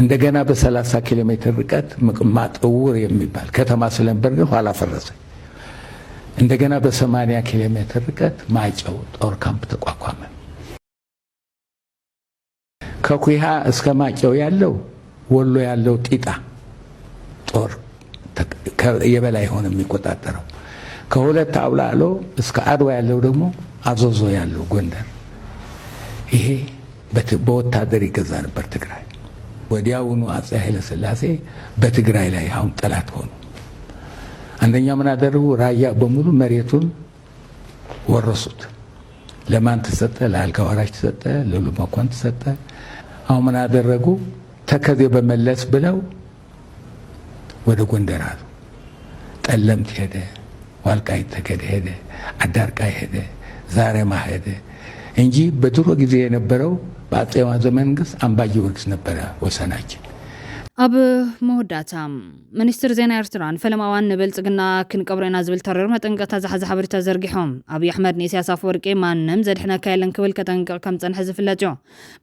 እንደገና በ30 ኪሎ ሜትር ርቀት ማጥውር የሚባል ከተማ ስለነበር ግን ኋላ ፈረሰ። እንደገና በ80 ኪሎ ሜትር ርቀት ማይጨው ጦር ካምፕ ተቋቋመ። ከኩይሃ እስከ ማይጨው ያለው ወሎ ያለው ጢጣ ጦር የበላይ ሆነ የሚቆጣጠረው ከሁለት አውላሎ እስከ አድዋ ያለው ደግሞ አዞዞ ያለው ጎንደር ይሄ በወታደር ይገዛ ነበር ትግራይ። ወዲያውኑ አፄ ኃይለ ሥላሴ በትግራይ ላይ አሁን ጠላት ሆኑ። አንደኛ ምን አደረጉ? ራያ በሙሉ መሬቱን ወረሱት። ለማን ተሰጠ? ለአልጋ ወራሽ ተሰጠ፣ ለሉ መኮንን ተሰጠ። አሁን ምን አደረጉ? ተከዜ በመለስ ብለው ወደ ጎንደር አሉ። ጠለምት ሄደ፣ ዋልቃይት ተከደ ሄደ፣ አዳርቃይ ሄደ፣ ዛሬማ ሄደ እንጂ በድሮ ጊዜ የነበረው በአፄዋ ዘመን መንግስት አምባ ጊዮርጊስ ነበረ ወሰናችን። ኣብ መወዳእታ ሚኒስትር ዜና ኤርትራን ፈለማዋን ንብልጽግና ክንቀብረና ዝብል ተረር መጠንቀቕታ ዝሓዘ ሓበሬታ ዘርጊሖም ኣብዪ ኣሕመድ ንኢሳያስ ኣፈወርቂ ማንም ዘድሕነካ የለን ክብል ከጠንቅቕ ከም ፀንሐ ዝፍለጥ እዩ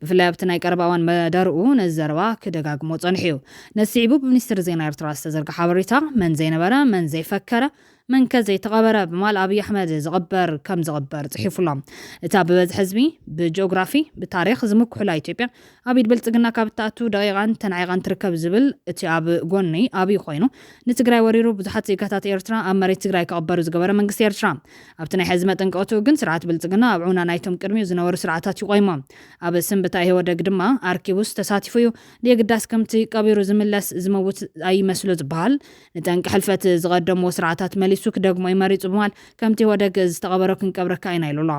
ብፍላይ ኣብቲ ናይ ቀረባ እዋን መደርኡ ነዚ ዘረባ ክደጋግሞ ፀኒሑ እዩ ነሲዒቡ ብሚኒስትር ዜና ኤርትራ ዝተዘርገ ሓበሬታ መን ዘይነበረ መን ዘይፈከረ من كذا يتغبر بمال أبي أحمد زغبر كم زغبر صحيفلام تابع حزبي بجغرافي بتاريخ زمك حلا إثيوبيا أبي بلتقنا كابتاتو دقيقان تنعيقان تركب زبل تياب قوني أبي خوينو نتقرأ وريرو بزحات سيكاتات إيرترا أمري تقرأ كأبر زغبر منقس إيرترا أبتني حزمة انقاطو جن سرعات بلتقنا أبعونا نايتم كرمي زنور سرعاتات يقيمام أبي السن بتاعي هو دقدما أركيبوس تساتيفيو دي قداس كمتي كبيرو زملس زموت أي مسلو زبال نتنك حلفة زغدم وسرعاتات ملي سوك ደግሞ ይመሪጽ በማል ከምቲ ወደግ ዝተቀበረው ክንቀብረካ አይና ይሉላ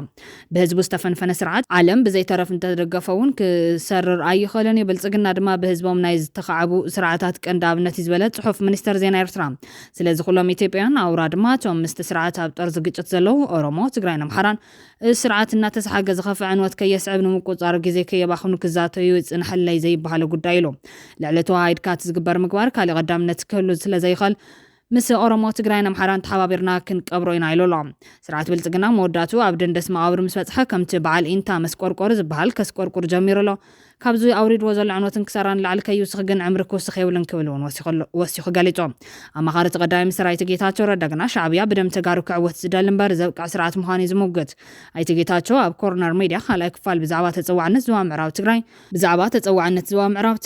በህዝቡ ዝተፈንፈነ ስርዓት ዓለም በዘይ ተረፍ እንተደገፈውን ክሰርር አይኸለን የብልጽግና ድማ በህዝቦም ናይ ዝተኻዕቡ ስርዓታት ቀንድ ኣብነት ይዝበለ ጽሑፍ ሚኒስተር ዜና ኤርትራ ስለዚ ኩሎም ኢትዮጵያን አውራ ድማ ቶም ምስተ ስርዓት ኣብ ጠርዝ ግጭት ዘለው ኦሮሞ ትግራይን አምሓራን ስርዓትና ተሰሓገ ዝኸፍዕን ወት ከየስዕብ ንምቆጻር ግዜ ከየባኽኑ ክዛተዩ ጽንሐለይ ዘይባሃለ ጉዳይ ኢሉ ልዕሊ ተዋሂድካ ዝግበር ምግባር ካሊ ቀዳምነት ክህሉ ስለዘይኸል ምስ ኦሮሞ ትግራይን አምሓራን ተሓባቢርና ክንቀብሮ ኢና ኢሉሎም ስርዓት ብልጽግና መወዳቱ ኣብ ደንደስ መቃብር ምስ በጽሐ ከምቲ በዓል ኢንታ መስቆርቆር ዝበሃል ከስቆርቁር ጀሚሩሎ ካብዚ ኣውሪድዎ ዘሎ ዕንወትን ክሳራን ላዕሊ ከይውስኽ ግን ዕምሪ ክውስኽ የብልን ክብል እውን ወሲኹ ገሊጹ ኣማኻሪ ቀዳማይ ሚኒስትር ኣይተ ጌታቸው ረዳ ግና ሻዕብያ ብደም ተጋሩ ክዕወት ዝደሊ እምበር ዘብቃዕ ስርዓት ምዃኑ ዝምውግት ኣይተ ጌታቸው ኣብ ኮርነር ሚድያ ካልኣይ ክፋል ብዛዕባ ተፀዋዕነት ዞባ ምዕራብ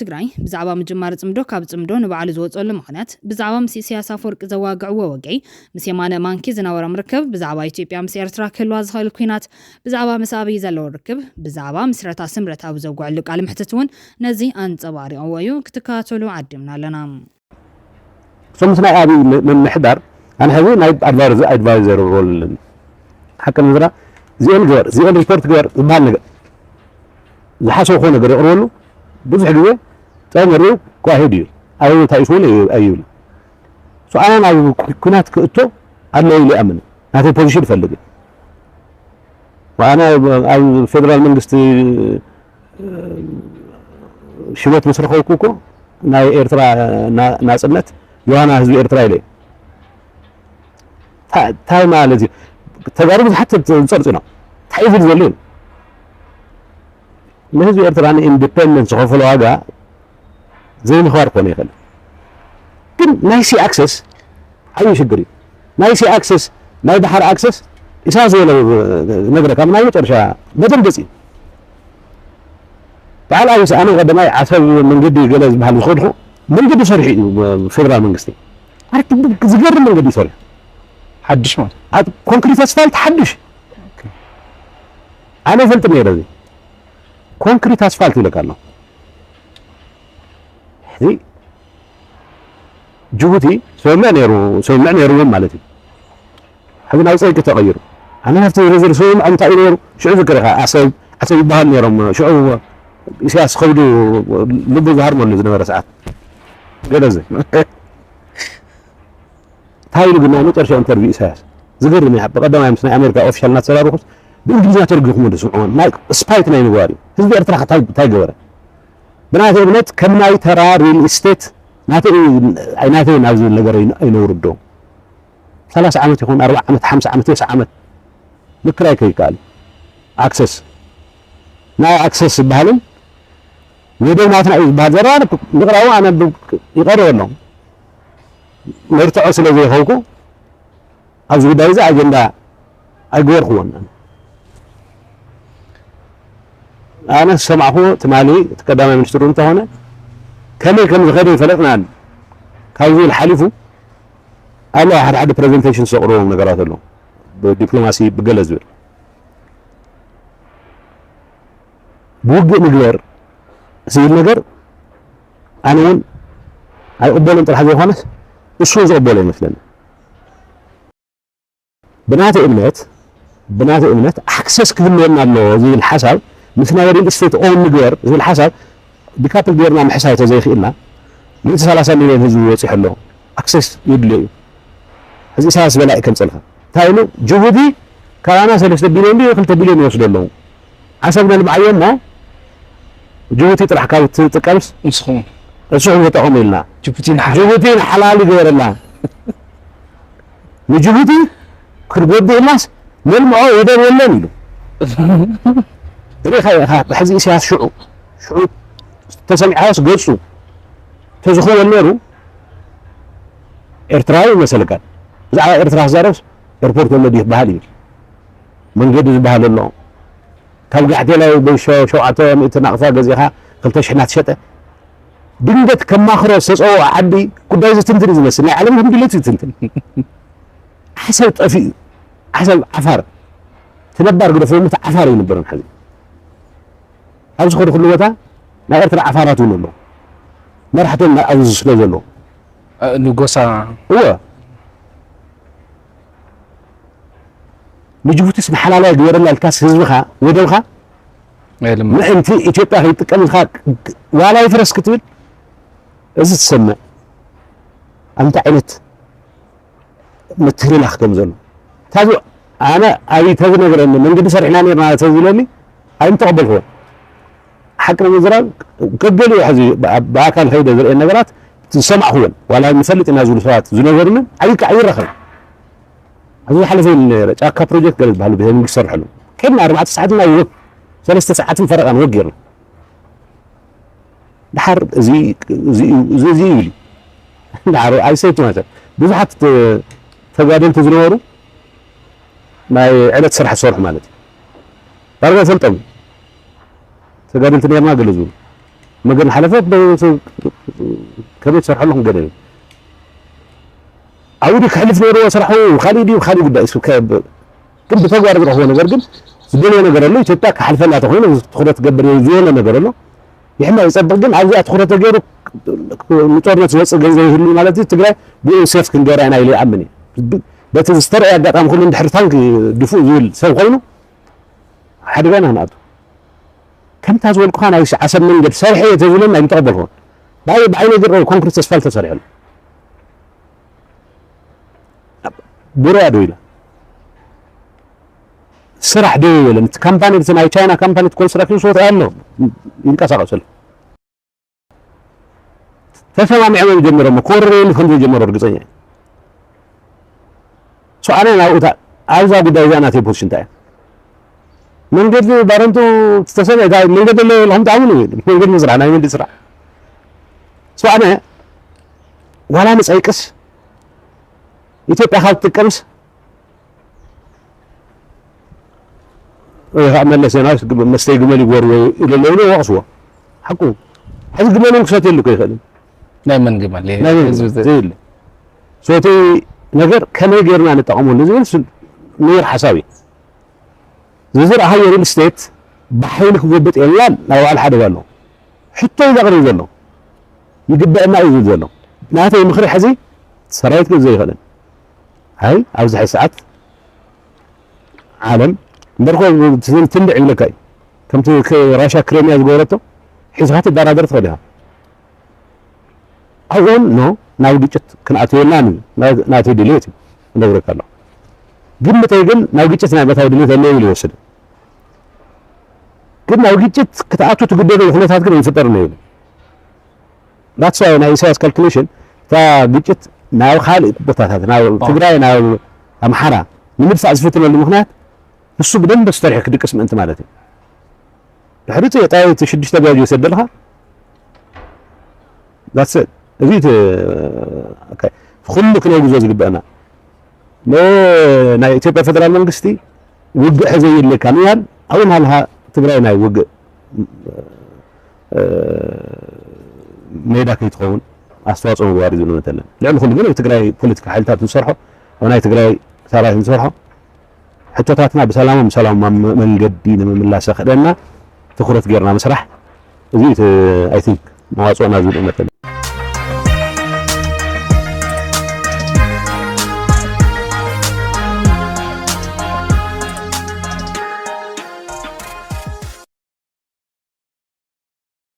ትግራይ ብዛዕባ ምጅማር ጽምዶ ካብ ጽምዶ ንበዓሉ ዝወጸሉ ምኽንያት ብዛዕባ ምስ ኢሳያስ አፈወርቂ ዘዋግዕዎ ወገይ ምስ የማነ ማንኪ ዝነበረ ምርክብ ብዛዕባ ኢትዮጵያ ምስ ኤርትራ ክህልዋ ዝኽእል ኩናት ብዛዕባ ምስ ኣብይ ዘለዎ ርክብ ብዛዕባ ምስረታ ስምረት ኣብ ዘውግዕሉ ቃል ምሕትት እውን ነዚ ኣንጸባሪቑዎ እዩ ክትከታተሉ ዓዲምና ኣለና ሶምስ ናይ ኣብይ ምምሕዳር ኣነ ሕዚ ናይ ኣድቫይዘር ሮል ሓቂ ንዝራ ዚኦን ሪፖርት ግበር ዝበሃል ነገር ዝሓሰብ ኮ ነገር ይቕርበሉ ብዙሕ ግዜ ጠመሪኡ ኳሄድ እዩ ኣብኡ ታይሱን ኣይብሉ ኣነ ናብ ኩናት ክእቶ ኣለዎ ኢሉ ይኣምን ናተይ ፖዚሽን ይፈልግ وأنا الفدرال منجستي شبات مصر خوكوكو ناي إيرترا ناسنت يوانا هزبي إيرترا إلي تاي ما الذي تجارب حتى تصرصنا تحيف الزلين هزبي إيرترا إندبندنس خوفلو هذا زي الخوار كوني خل كن نايسي أكسس أي شجري نايسي أكسس ناي بحر أكسس إساسه لو نقدر كم نايم ترشا بدل بسي تعال أيس أنا قدماي عسل من جدي جلس بحال خدخو من جدي صريح فدرال منجستي عرفت زجر من جدي صريح حدش ما هذا كونكريت أسفلت حدش أنا فلت ميرزي كونكريت أسفلت لك الله هذي جهودي سومعني يرو مالتي هذا ناقص أي تغير أنا نفسي رجل سوم أم تعيرو شو فكرها عصب بهال نيرم شو إساس خودو لب ظهر من زنا ساعات قال زي تايلو قلنا نترش انترفيو إساس زغير ما يحب قدام يمسنا أمريكا أوفيشال ناتسلا روحس بالإنجليزية ترجع خمود سمعون مايك سبايت ناين واري هذي أرتاح تاي جوره بنات البنات كم ناي ترى ريل استيت ناتي نازل لجرين ينوردو 3 عامات يكون 4 عامات 5 عامات 9 عامات بكراي كيقال اكسس نا اكسس بهالن ودو ماتنا بهذا نقراو انا يقرأ لهم مرتعو سلازي خوكو ازو دايزا اجندا اغور خونا انا سمعوا تمالي تقدم منستر انت هنا كم غير فلقنا كاوزي الحليفو الله حد برزنتيشن صقروا نغرات له بالدبلوماسي بجلز بوجه نغير زي النجر انا وين اقبل انت الحاجه خالص እሱ ዘقبل ይመስለኛል بنات امنت اكسس كهلنا له زي الحساب مثل ما يريد استيت اون نغير زي الحساب بكابل ديرنا محسايته زي خيلنا من 30 مليون هزو يصيح له اكسس يدلي هذه ساس بلاء كم صلها تايلو جهودي كانا 3 بليون دي 2 بليون يوصل له حسبنا المعين ما جهودي طرح كاو تقمس مسخون السوق تقوم لنا جهودي حلال غير الله وجهودي كربود الناس نلمعوا ودر ولا له ريخ حزي سياس شعوب تسمع حاس قصو تزخو النيرو إرتراي مسلكات زعما إرترا زارس إيربورت الذي بحالي من قد بحال الله كم قاعد له بشو عطوا متناقصة جزيها قلت شحنات شتى دنجت كم آخر سو عدي كنت عايز تنتري بس أنا علمهم دلتي تنتري حسب طفي حسب عفار تنبر قد في مت عفار ينبرون حزين أوز خد كل وقتها ما إرترا عفارات له مرحتنا أوز سلوزلو نقصا هو نجيبوت اسم حلال غير لا الكاس هزبخا ودوخا ما انت اثيوبيا هيتقم خاك ولا يفرس كتب از تسمع انت عينت متهري لاخ كم زلو تازو انا ابي تازو نغير من قد سرحنا نيرنا تزلني ايم تقبل هو حق المزراب قبلوا حزي باكل هيدا زر النغرات تسمع هو ولا يفلت نازل سوات زنغرنا عليك عيرخل هذا حلفين ጫካ ፕሮጀክት ገለል ባሉ በህንግ ይሰርحሉ كنا 4 ساعات ما يوق 3 ساعات فرقا نوقر دحر زي يلي دحر اي سيت مثلا بزحت تقادم تزنورو ما عدد سرح صرح مالتي دارغا فلطم تقادم تنير ما قلزو ما قلنا حلفات كبيت سرح لهم قدرين عودي كحلف نورو سرحوا وخالدي قداي سو كب كم بتغوار غير هو ነገር ግን ዝደለ ነገር አለ ኢትዮጵያ ከሐልፈላ ተሆነ ትኩረት ገበር ይዘለ ነገር አለ ይሄማ ይጸበቅ ግን አዚያ ትኩረት ገሩ ጦርነት ወጽ ገንዘብ ይሁን ማለት ትግራይ ቢኤስኤፍ ክንገራና ይለ አምኔ በተስተር ያጋጣም ሁሉ እንድሕርታን ድፉ ይል ሰብ ኮይኑ ሓደጋና ናቱ ከም ታዝወል ኮና ይሽ ዓሰብ መንገድ ሰርሕ የተዝለም አይተቀበልሆን ባይ ነገር ኮንክሪት አስፋልት ተሰርሐሉ ቡራዶ ይላ ስራሕ ደው ይለም ካምፓኒ ናይ ቻይና ካምፓኒ ኮንስትራክሽን ሶት ያለው ይንቀሳቀሳል ተሰማሚዑ ጀምረው ኮሪን ፈንጆ ጀምረው እርግጠኛ ሷአና ናውታ አዛ ጉዳይ ዛናት ፖዚሽን ታይ መንገድ ባረንቱ ተሰበ ዳይ መንገድ ለሁም ታውኑ መንገድ መስራ ናይ መንገድ ስራ ሷአና ዋላ ንጸይቅስ ኢትዮጵያ ካልተቀምስ መለስ ዜናዊ መስተይ ግመል ይወር ይለለው ነው ወቅሱ حقو حز ግመሉን ክሰት የልኩ ይኸል ናይ መን ግመል ዘይል ሶቲ ነገር ከመይ ገርና ንጠቀመሉ ዝብል ንር ሐሳቢ ዝዝር አሃ የሪል ስቴት በኃይል ክወበጥ የላል ናው አልሐደጋሉ ሕቶ ይዘቅር ዘሎ ይግበእና እዩ ዘሎ ናተይ ምኽሪ ሕዚ ሰራዊት ገዘ ይኸል هاي عاوز حي ساعات عالم ندركو تندع لك كم راشا كريميا زغورته حزات الدرادر تخدها اول نو ناو ديچت كناتينا ناتي ديليت ندورك الله ግምተይ ግን ናው ግጭት ናይ በታው ድሌት አለ ይል ይወስድ ግን ናው ግጭት ከተአቱ ተገደለ ሁኔታት ግን ይፈጠር ነው that's why ናይ ኢሳያስ ካልኩሌሽን ታ ግጭት ናው ኻል ቦታታት ናው ትግራይ ናው አምሓራ ንምድፋዕ ዝፈትነሉ ምክንያት እሱ በደንብ በስተሪሕ ክድቅስ ምንት ማለት ነው ድሕሪት የጣይት ሽድሽተ ጋጅ ይሰደልኻ that's it እዚት ኦኬ ሁሉ ከነው ጉዞ ዝግበና ናይ ኢትዮጵያ ፌደራል መንግስቲ ውግእ ሕዘ ይልካ ነው አሁን ሃልሃ ትግራይ ናይ ውግእ ሜዳ ከይትኸውን አስተዋጽኦ ምግባር ይዘኑ ነተለን ለምን ሁሉ ግን የትግራይ ፖለቲካ ኃይልታት እንሰርሖ አሁን የትግራይ ሰራዊት እንሰርሖ ሕቶታትና በሰላም መንገዲ ንምምላስ ኸደና ትኩረት ገርና መስራሕ እዚ አይ ቲንክ መዋጽኦና ዝብል ነተለን